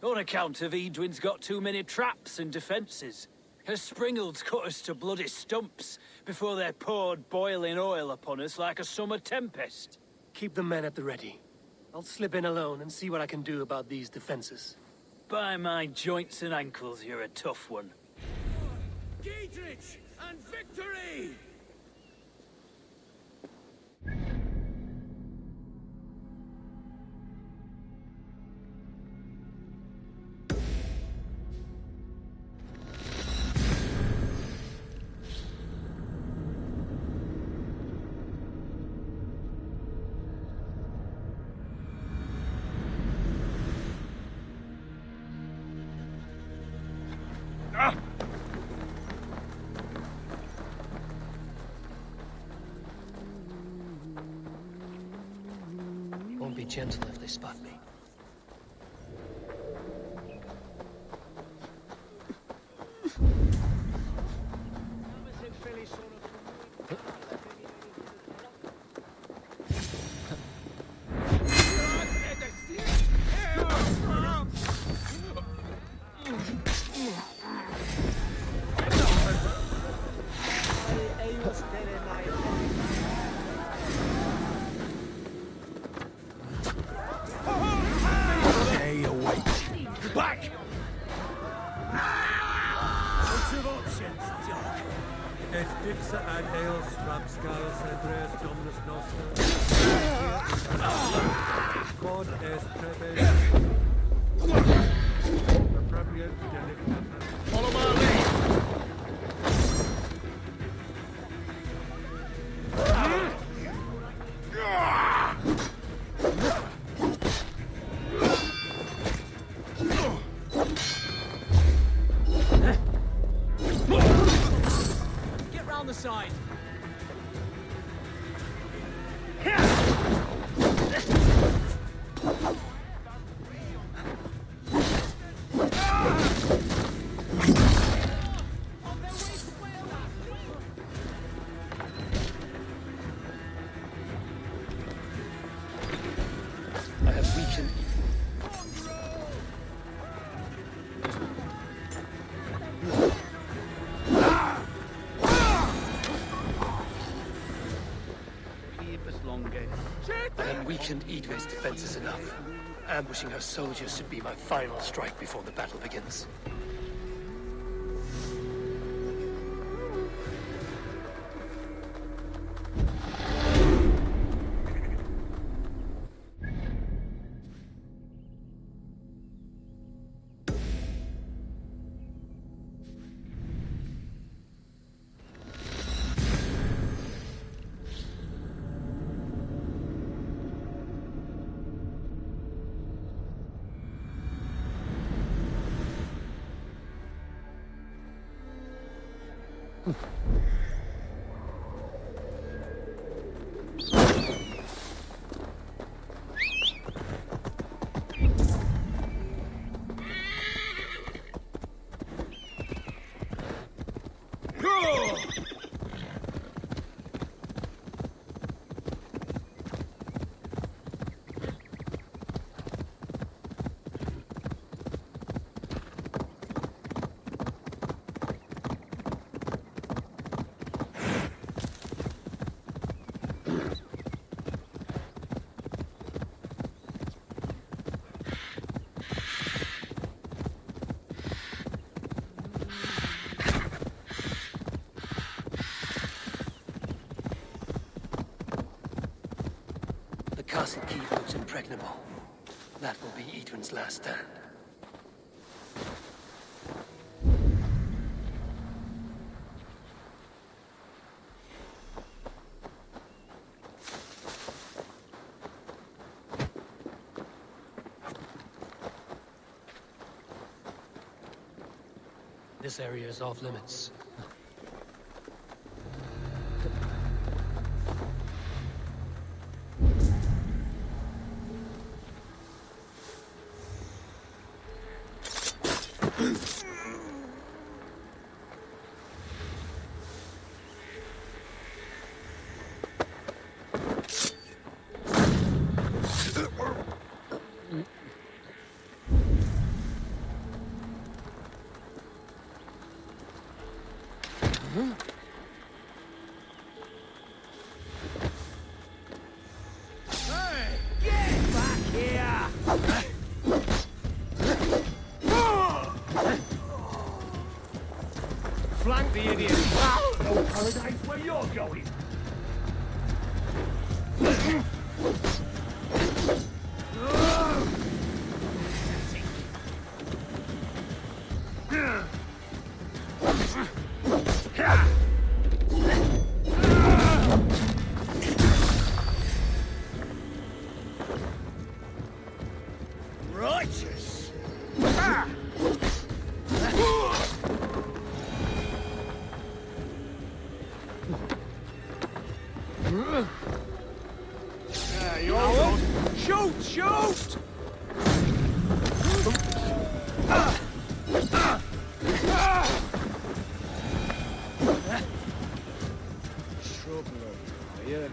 On account of Edwin's got too many traps and defenses. Her springalds cut us to bloody stumps before they poured boiling oil upon us like a summer tempest. Keep the men at the ready. I'll slip in alone and see what I can do about these defenses. By my joints and ankles, you're a tough one. Giedrich and victory! Won't be gentle if they spot me. Back! Lots of options, Doc. Et dixa ad eos rapscalos Andreas Dominus Noster. Quod est trebes. Appropriate delicta. Follow my lead! Get round the side. I have weakened. I have weakened Edwin's defenses enough. Ambushing her soldiers should be my final strike before the battle begins. The castle keep looks impregnable. That will be Edwin's last stand. This area is off limits. Hey, get back here! Flank the idiot! No paradise where you're going! Righteous! Yeah, you're on. Shoot! Shoot! Trouble over here.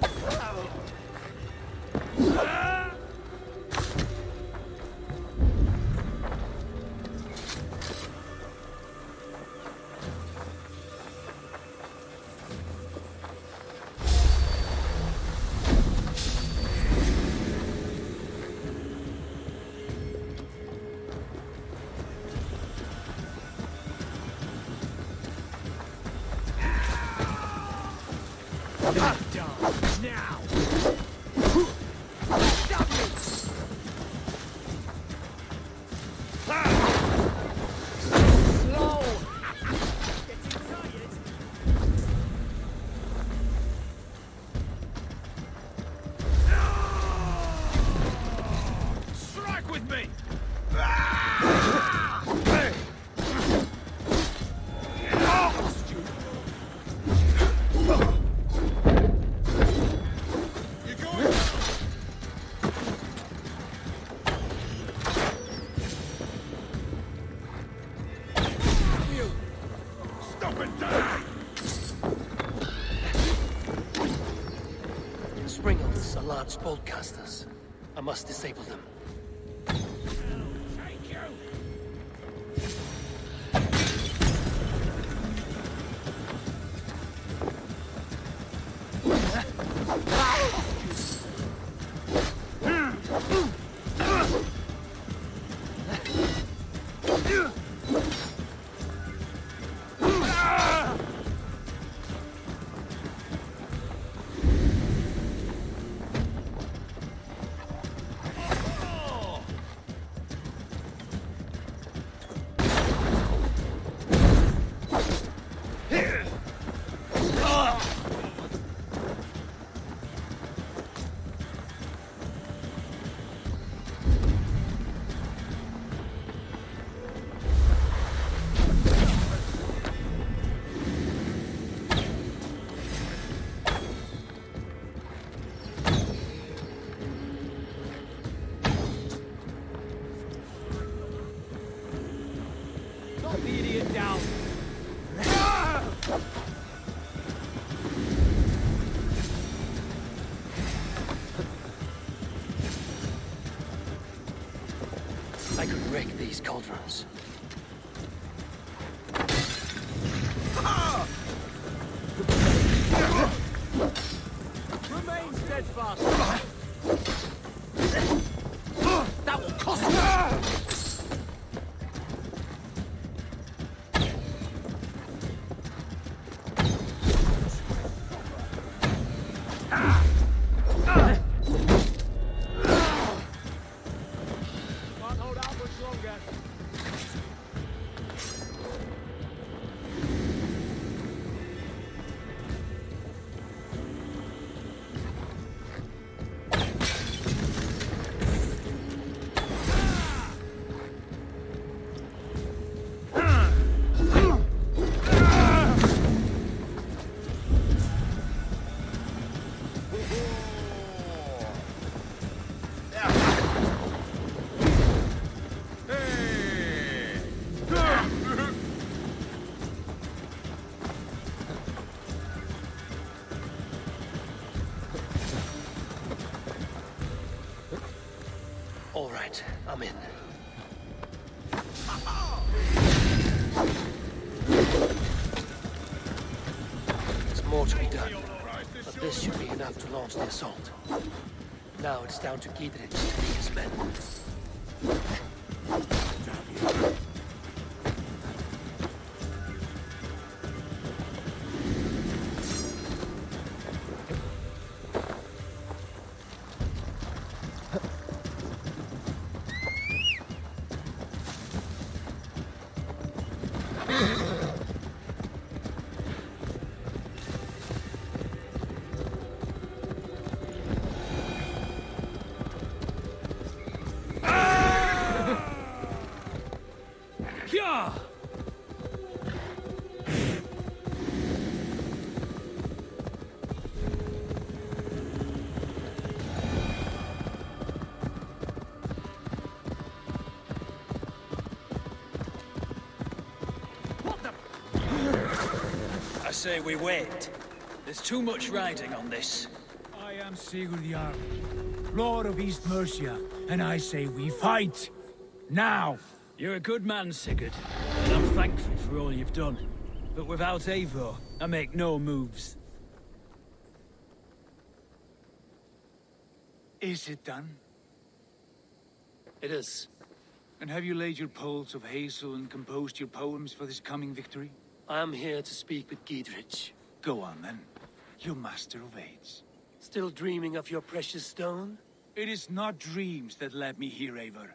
Not done. Now! Stop it! Slow! Getting tired? Strike with me! Hey! Springles are large boltcasters. I must disable them. Take you! I could wreck these cauldrons. Remain steadfast. That will cost me! Can't hold out much longer. All right, I'm in. There's more to be done, but this should be enough to launch the assault. Now it's down to Giedrich to lead his men. Yeah! I say we wait. There's too much riding on this. I am Sigurd Jarl, Lord of East Mercia, and I say we fight! Now! You're a good man, Sigurd, and I'm thankful for all you've done. But without Eivor, I make no moves. Is it done? It is. And have you laid your poles of hazel and composed your poems for this coming victory? I am here to speak with Giedrich. Go on then, you master of aids. Still dreaming of your precious stone? It is not dreams that led me here, Eivor.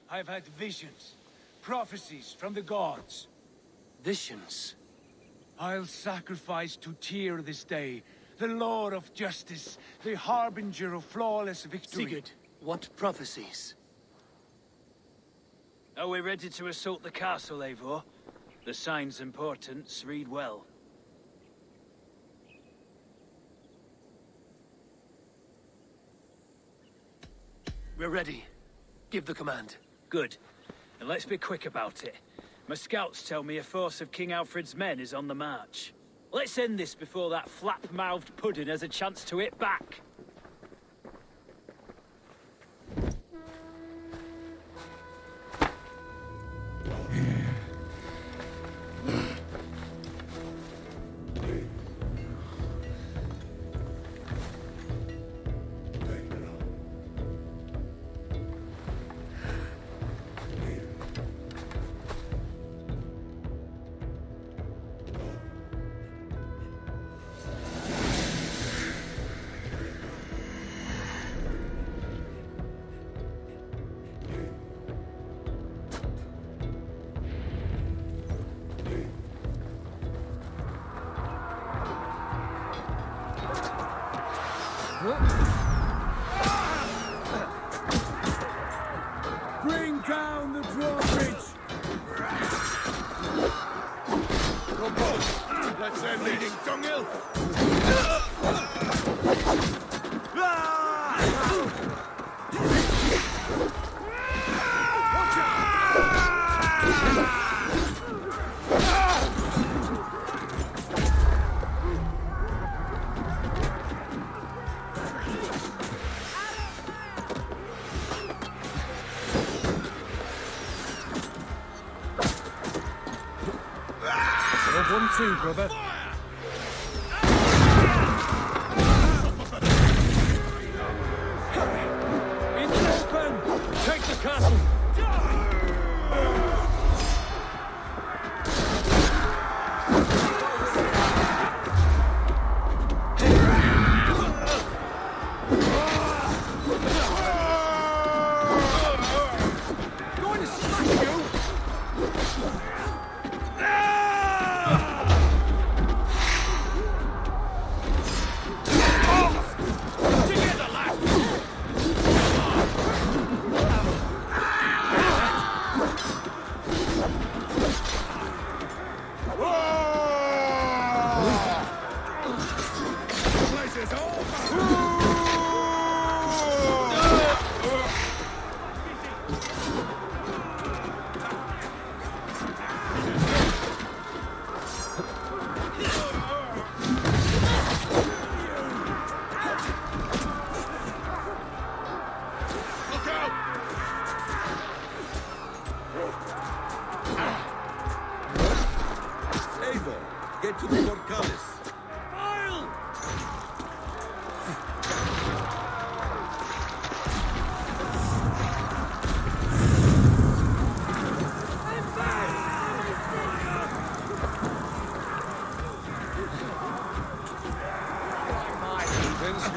I've had visions, prophecies from the gods. Visions? I'll sacrifice to Tyr this day, the Lord of Justice, the harbinger of flawless victory. Sigurd, what prophecies? Are we ready to assault the castle, Eivor? The signs and portents read well. We're ready. Give the command. Good. And let's be quick about it. My scouts tell me a force of King Alfred's men is on the march. Let's end this before that flap-mouthed pudding has a chance to hit back. Bring down the drawbridge! Come on, let's end this. Dunghill! you, brother. It's open! Take the castle! Going to smash you! Together, lad! Place is over! Look out! Eivor, get to the portcullis.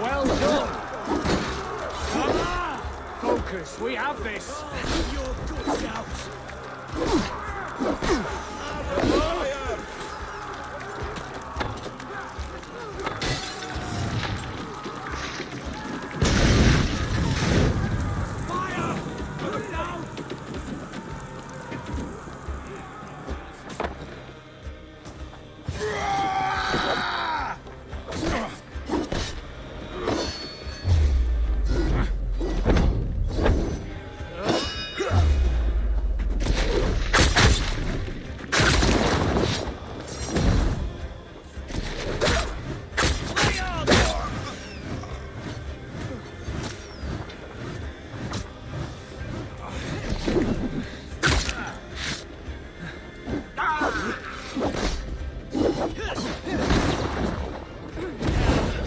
Well done! Focus, we have this! Your guts out! Fire! Put it down!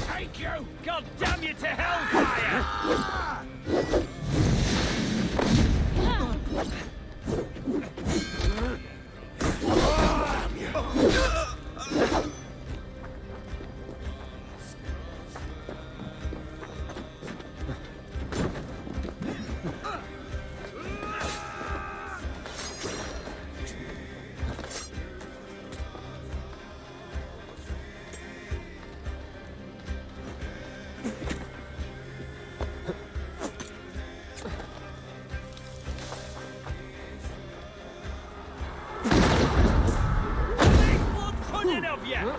Take you! God damn you to hellfire! Pudding of you!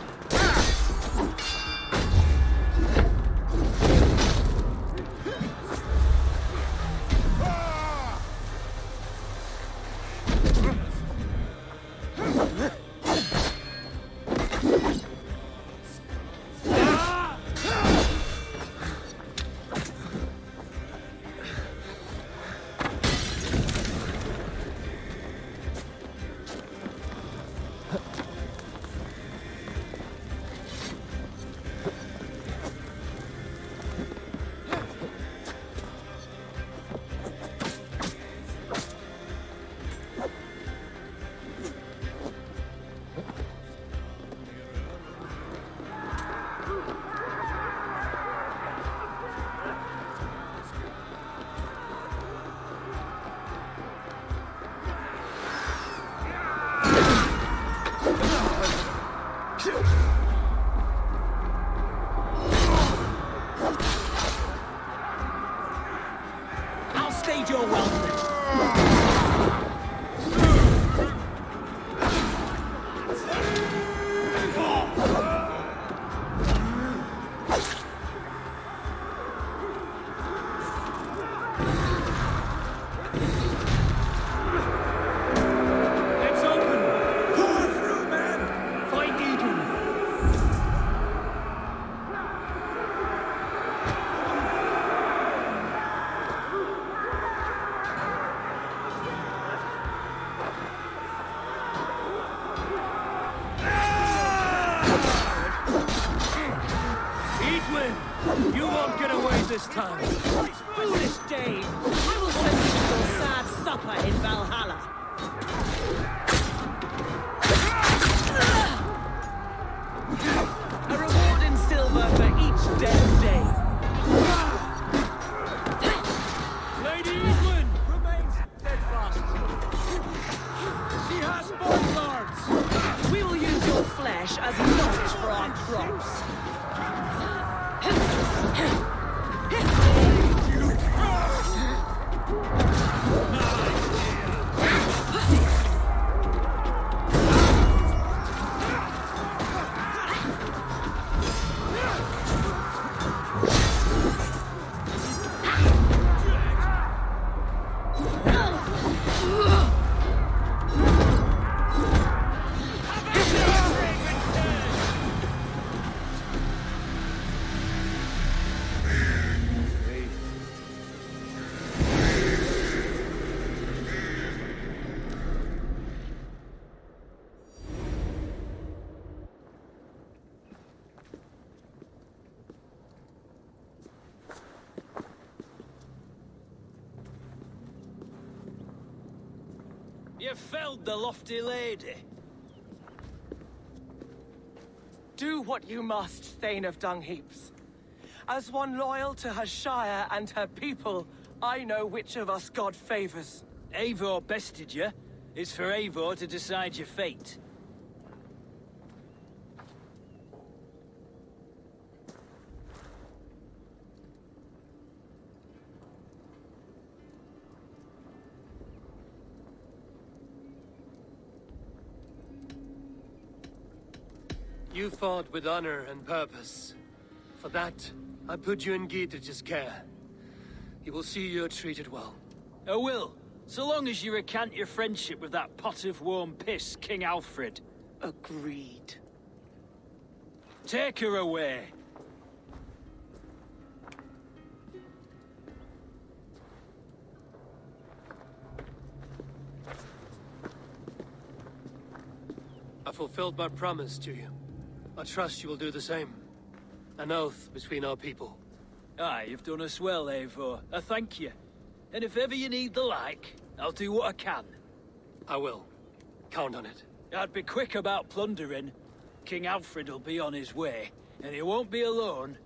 I'll stage your welcome. It's open! Pour through, men! Find Eden! You won't get away this time. Foolish Dane! I will send you to your sad supper in Valhalla. A reward in silver for each dead day. Lady England remains steadfast. She has bodyguards. We will use your flesh as mulch for our crops. You felled the lofty lady. Do what you must, Thane of Dungheaps. As one loyal to her shire and her people, I know which of us God favors. Eivor bested you. It's for Eivor to decide your fate. You fought with honor and purpose. For that, I put you in Gietrich's care. He will see you're treated well. I will, so long as you recant your friendship with that pot of warm piss, King Alfred. Agreed. Take her away. I fulfilled my promise to you. I trust you will do the same. An oath between our people. Aye, you've done us well, Eivor. I thank you. And if ever you need the like, I'll do what I can. I will. Count on it. I'd be quick about plundering. King Alfred will be on his way, and he won't be alone.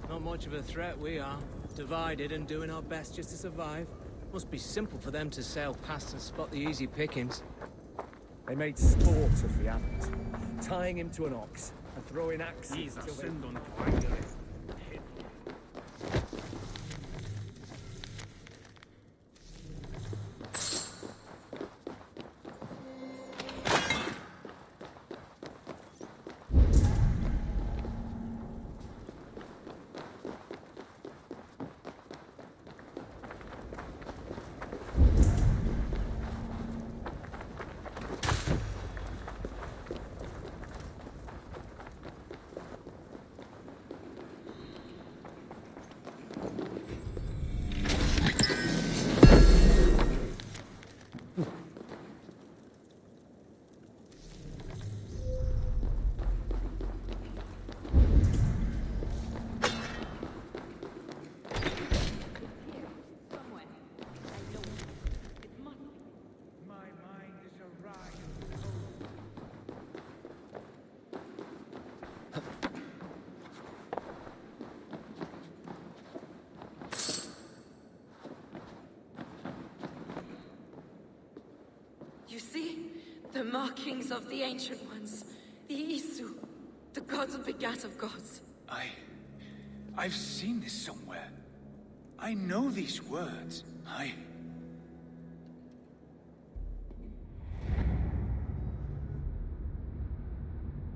Not much of a threat we are. Divided and doing our best just to survive. Must be simple for them to sail past and spot the easy pickings. They made sport of the Abbot, tying him to an ox and throwing axes till they... You see? The markings of the Ancient Ones. The Isu. The gods of begat of gods. I've seen this somewhere. I know these words.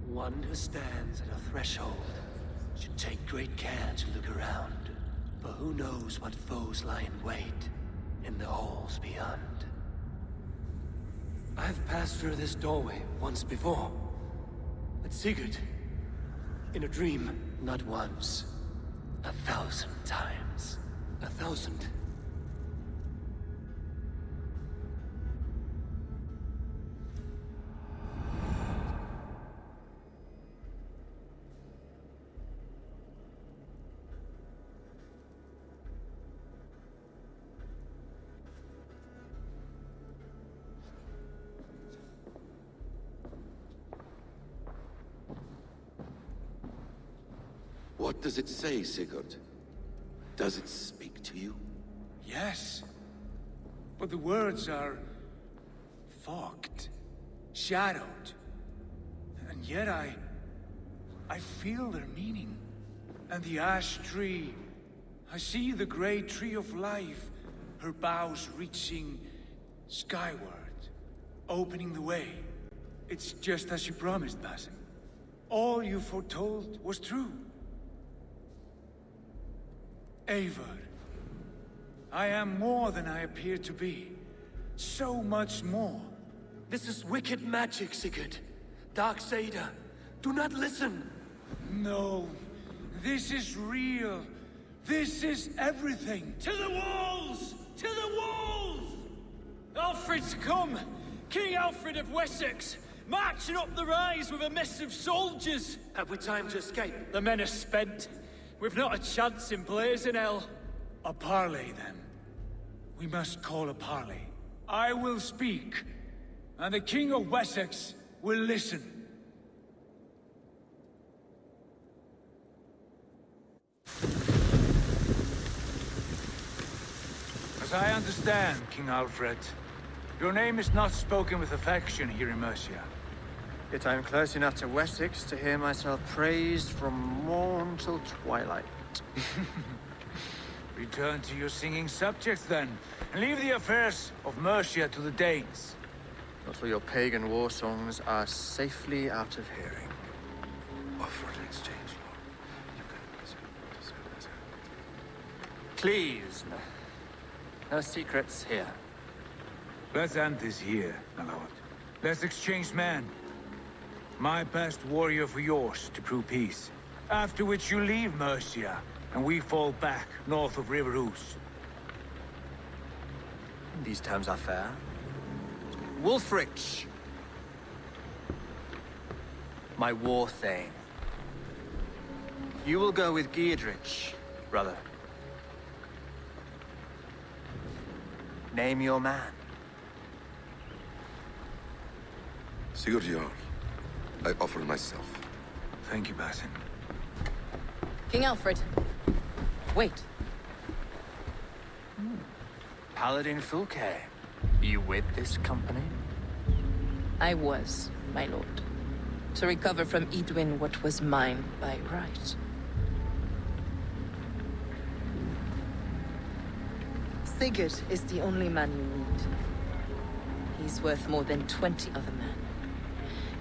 One who stands at a threshold should take great care to look around. For who knows what foes lie in wait in the halls beyond. I've passed through this doorway once before. At Sigurd. In a dream, not once. 1,000 times. 1,000. What does it say, Sigurd? Does it speak to you? Yes. But the words are fogged, shadowed. And yet I feel their meaning. And the ash tree, I see the great tree of life, her boughs reaching skyward, opening the way. It's just as you promised, Basim. All you foretold was true. Eivor, I am more than I appear to be. So much more. This is wicked magic, Sigurd. Darksader, do not listen. No, this is real. This is everything. To the walls! To the walls! Alfred's come! King Alfred of Wessex, marching up the rise with a mess of soldiers. Have we time to escape? The men are spent. We've not a chance in blazing hell. A parley, then. We must call a parley. I will speak, and the King of Wessex will listen. As I understand, King Alfred, your name is not spoken with affection here in Mercia. Yet I am close enough to Wessex to hear myself praised from morn till twilight. Return to your singing subjects, then, and leave the affairs of Mercia to the Danes. Not till your pagan war songs are safely out of hearing. Offer an exchange, Lord. Please, no secrets here. Let's end this here, my lord. Let's exchange men. My best warrior for yours to prove peace. After which you leave Mercia, and we fall back north of River Ouse. These terms are fair. Wulfrich! My war thane. You will go with Giedrich, brother. Name your man. Sigurd Jarl, I offer myself. Thank you, Basim. King Alfred. Wait. Paladin Fulke, you with this company? I was, my lord. To recover from Edwin what was mine by right. Sigurd is the only man you need. He's worth more than 20 other men.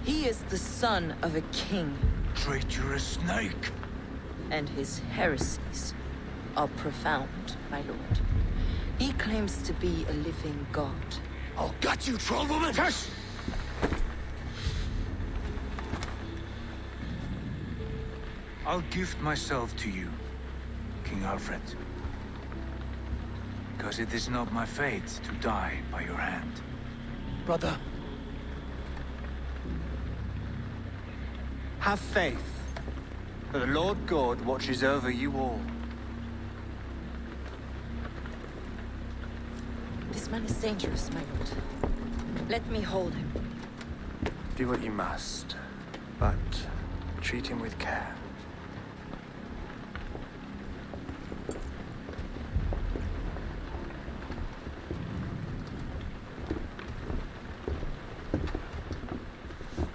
He is the son of a king. Traitorous snake! And his heresies are profound, my lord. He claims to be a living god. I'll gut you, troll woman! Hush! I'll gift myself to you, King Alfred. Because it is not my fate to die by your hand. Brother. Have faith, for the Lord God watches over you all. This man is dangerous, my lord. Let me hold him. Do what you must, but treat him with care.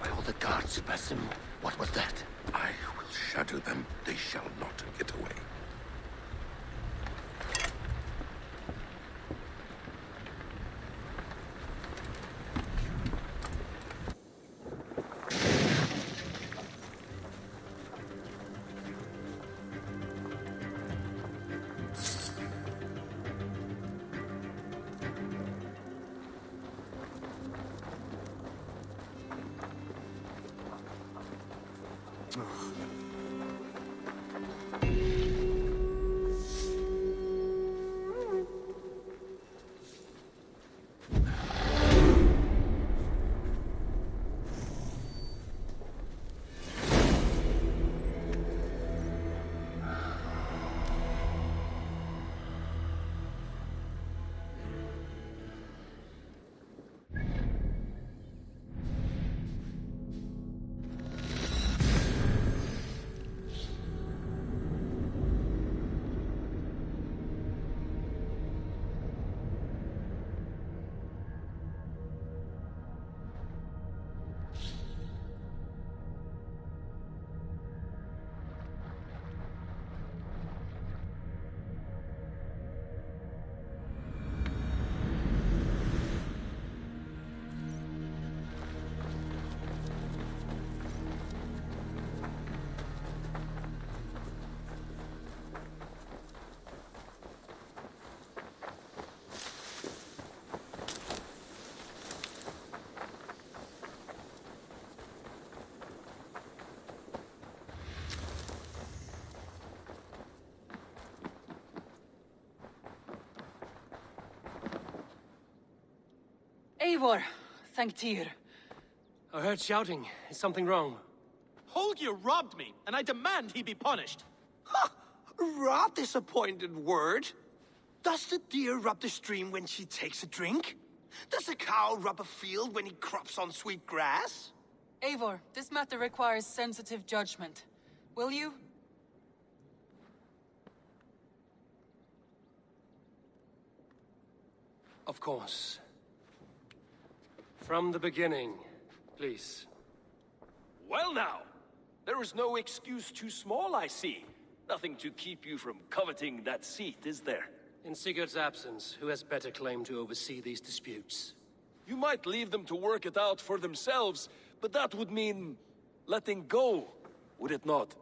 By all the gods, Basim, what was that? I will shatter them. They shall not get away. Eivor, thank Tyr. I heard shouting. Is something wrong? Holger robbed me, and I demand he be punished. Rot is a pointed word. Does the deer rub the stream when she takes a drink? Does a cow rub a field when he crops on sweet grass? Eivor, this matter requires sensitive judgment. Will you? Of course. From the beginning, please. Well now, there is no excuse too small, I see. Nothing to keep you from coveting that seat, is there? In Sigurd's absence, who has better claim to oversee these disputes? You might leave them to work it out for themselves, but that would mean letting go, would it not?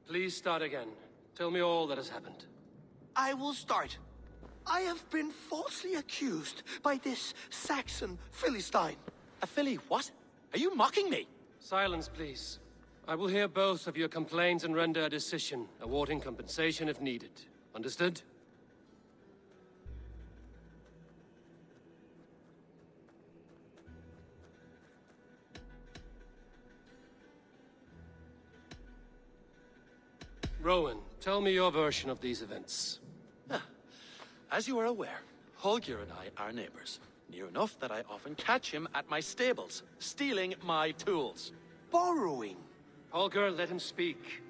Please start again. Tell me all that has happened. I will start. I have been falsely accused by this Saxon Philistine. A Philly what? Are you mocking me? Silence, please. I will hear both of your complaints and render a decision, awarding compensation if needed. Understood? Rowan, tell me your version of these events. As you are aware, Holger and I are neighbors. Near enough that I often catch him at my stables, stealing my tools. Borrowing. Holger, let him speak.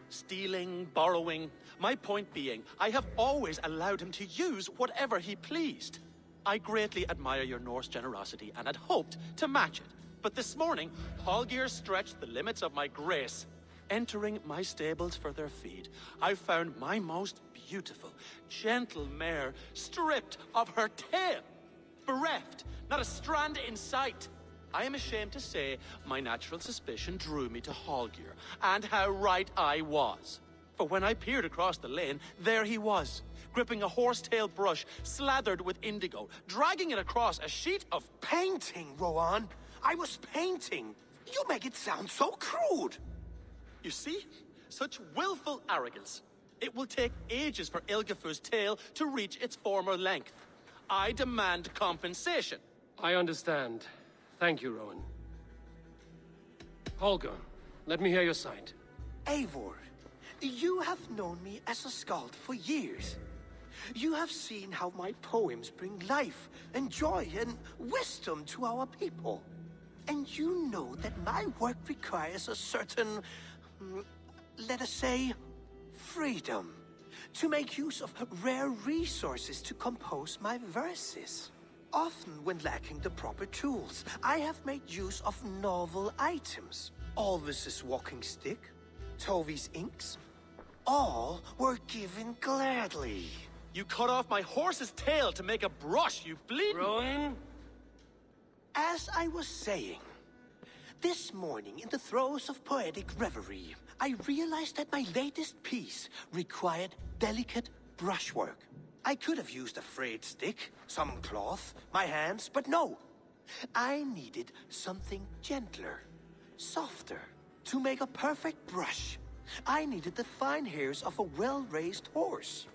Stealing, borrowing. My point being, I have always allowed him to use whatever he pleased. I greatly admire your Norse generosity and had hoped to match it. But this morning, Holger stretched the limits of my grace. Entering my stables for their feed, I found my most beautiful, gentle mare stripped of her tail. Bereft, not a strand in sight. I am ashamed to say my natural suspicion drew me to Holger, and how right I was. For when I peered across the lane, there he was, gripping a horsetail brush slathered with indigo, dragging it across a sheet of painting, Rowan. I was painting. You make it sound so crude. You see? Such willful arrogance. It will take ages for Ilgafur's tail to reach its former length. I demand compensation. I understand. Thank you, Rowan. Holger, let me hear your side. Eivor, you have known me as a skald for years. You have seen how my poems bring life and joy and wisdom to our people. And you know that my work requires a certain, let us say, freedom. To make use of rare resources to compose my verses. Often when lacking the proper tools, I have made use of novel items. Alvis's walking stick, Tovi's inks, all were given gladly. You cut off my horse's tail to make a brush, you bleeding... Rowan? As I was saying, this morning in the throes of poetic reverie, I realized that my latest piece required delicate brushwork. I could have used a frayed stick, some cloth, my hands, but no. I needed something gentler, softer. To make a perfect brush, I needed the fine hairs of a well-raised horse.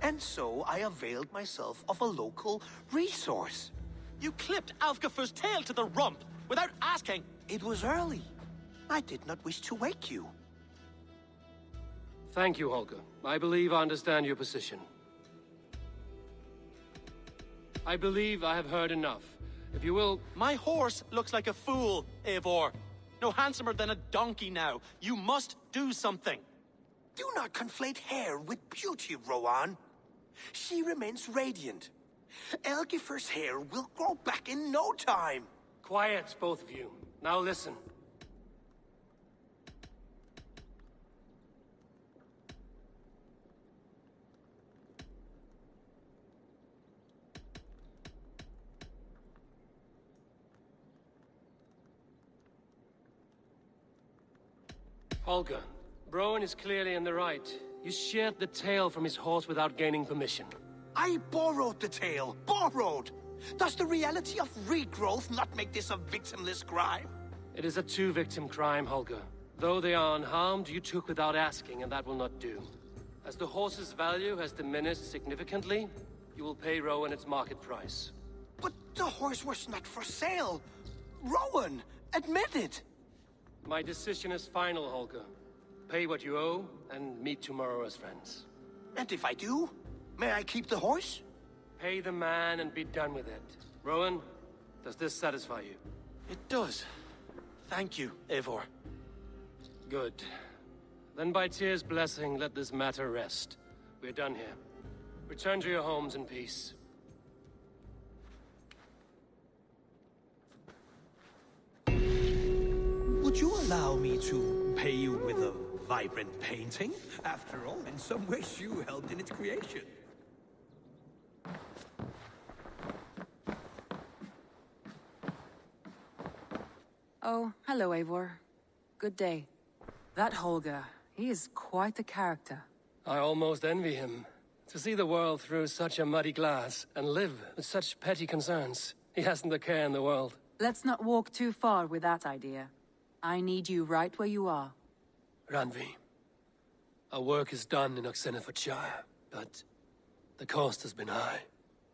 And so I availed myself of a local resource. You clipped Alfgafur's tail to the rump without asking. It was early. I did not wish to wake you. Thank you, Holger. I believe I understand your position. I believe I have heard enough. If you will... My horse looks like a fool, Eivor. No handsomer than a donkey now. You must do something. Do not conflate hair with beauty, Rowan. She remains radiant. Elgifur's hair will grow back in no time. Quiet, both of you. Now listen. Holger, Rowan is clearly in the right. You sheared the tail from his horse without gaining permission. I borrowed the tail. Borrowed! Does the reality of regrowth not make this a victimless crime? It is a two-victim crime, Holger. Though they are unharmed, you took without asking, and that will not do. A As the horse's value has diminished significantly, you will pay Rowan its market price. But the horse was not for sale. Rowan, admit it. My decision is final, Holger. Pay what you owe, and meet tomorrow as friends. And if I do, may I keep the horse? Pay the man and be done with it. Rowan, does this satisfy you? It does. Thank you, Eivor. Good. Then by Tyr's blessing, let this matter rest. We're done here. Return to your homes in peace. Would you allow me to pay you with a vibrant painting? After all, in some ways you helped in its creation. Oh, hello, Eivor. Good day. That Holger, he is quite a character. I almost envy him. To see the world through such a muddy glass, and live with such petty concerns. He hasn't a care in the world. Let's not walk too far with that idea. I need you right where you are. Randvi, our work is done in Oxenfordshire, but the cost has been high.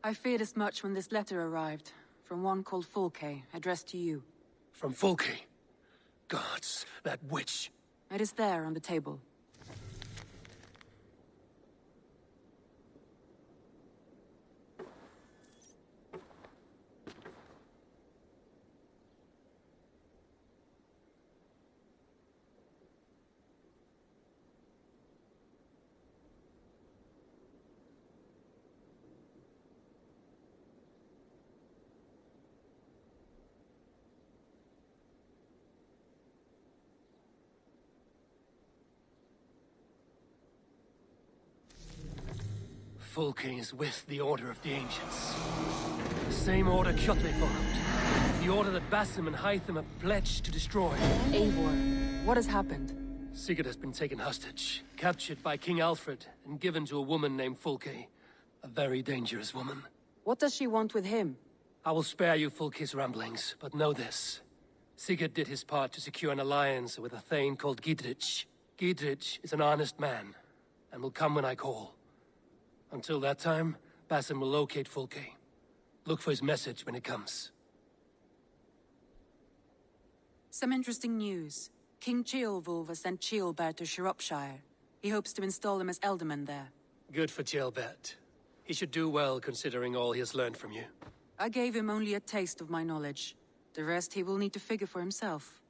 I feared as much when this letter arrived, from one called Fulke, addressed to you. From Fulke? Gods, that witch. It is there on the table. Fulke is with the Order of the Ancients. The same order Kyoto followed. The order that Basim and Hytham have pledged to destroy. Eivor, what has happened? Sigurd has been taken hostage, captured by King Alfred, and given to a woman named Fulke. A very dangerous woman. What does she want with him? I will spare you Fulke's ramblings, but know this. Sigurd did his part to secure an alliance with a thane called Gidrich. Gidrich is an honest man, and will come when I call. Until that time, Basim will locate Fulke. Look for his message when it comes. Some interesting news. King Ceolwulf has sent Ceolbert to Shropshire. He hopes to install him as Elderman there. Good for Ceolbert. He should do well considering all he has learned from you. I gave him only a taste of my knowledge. The rest he will need to figure for himself.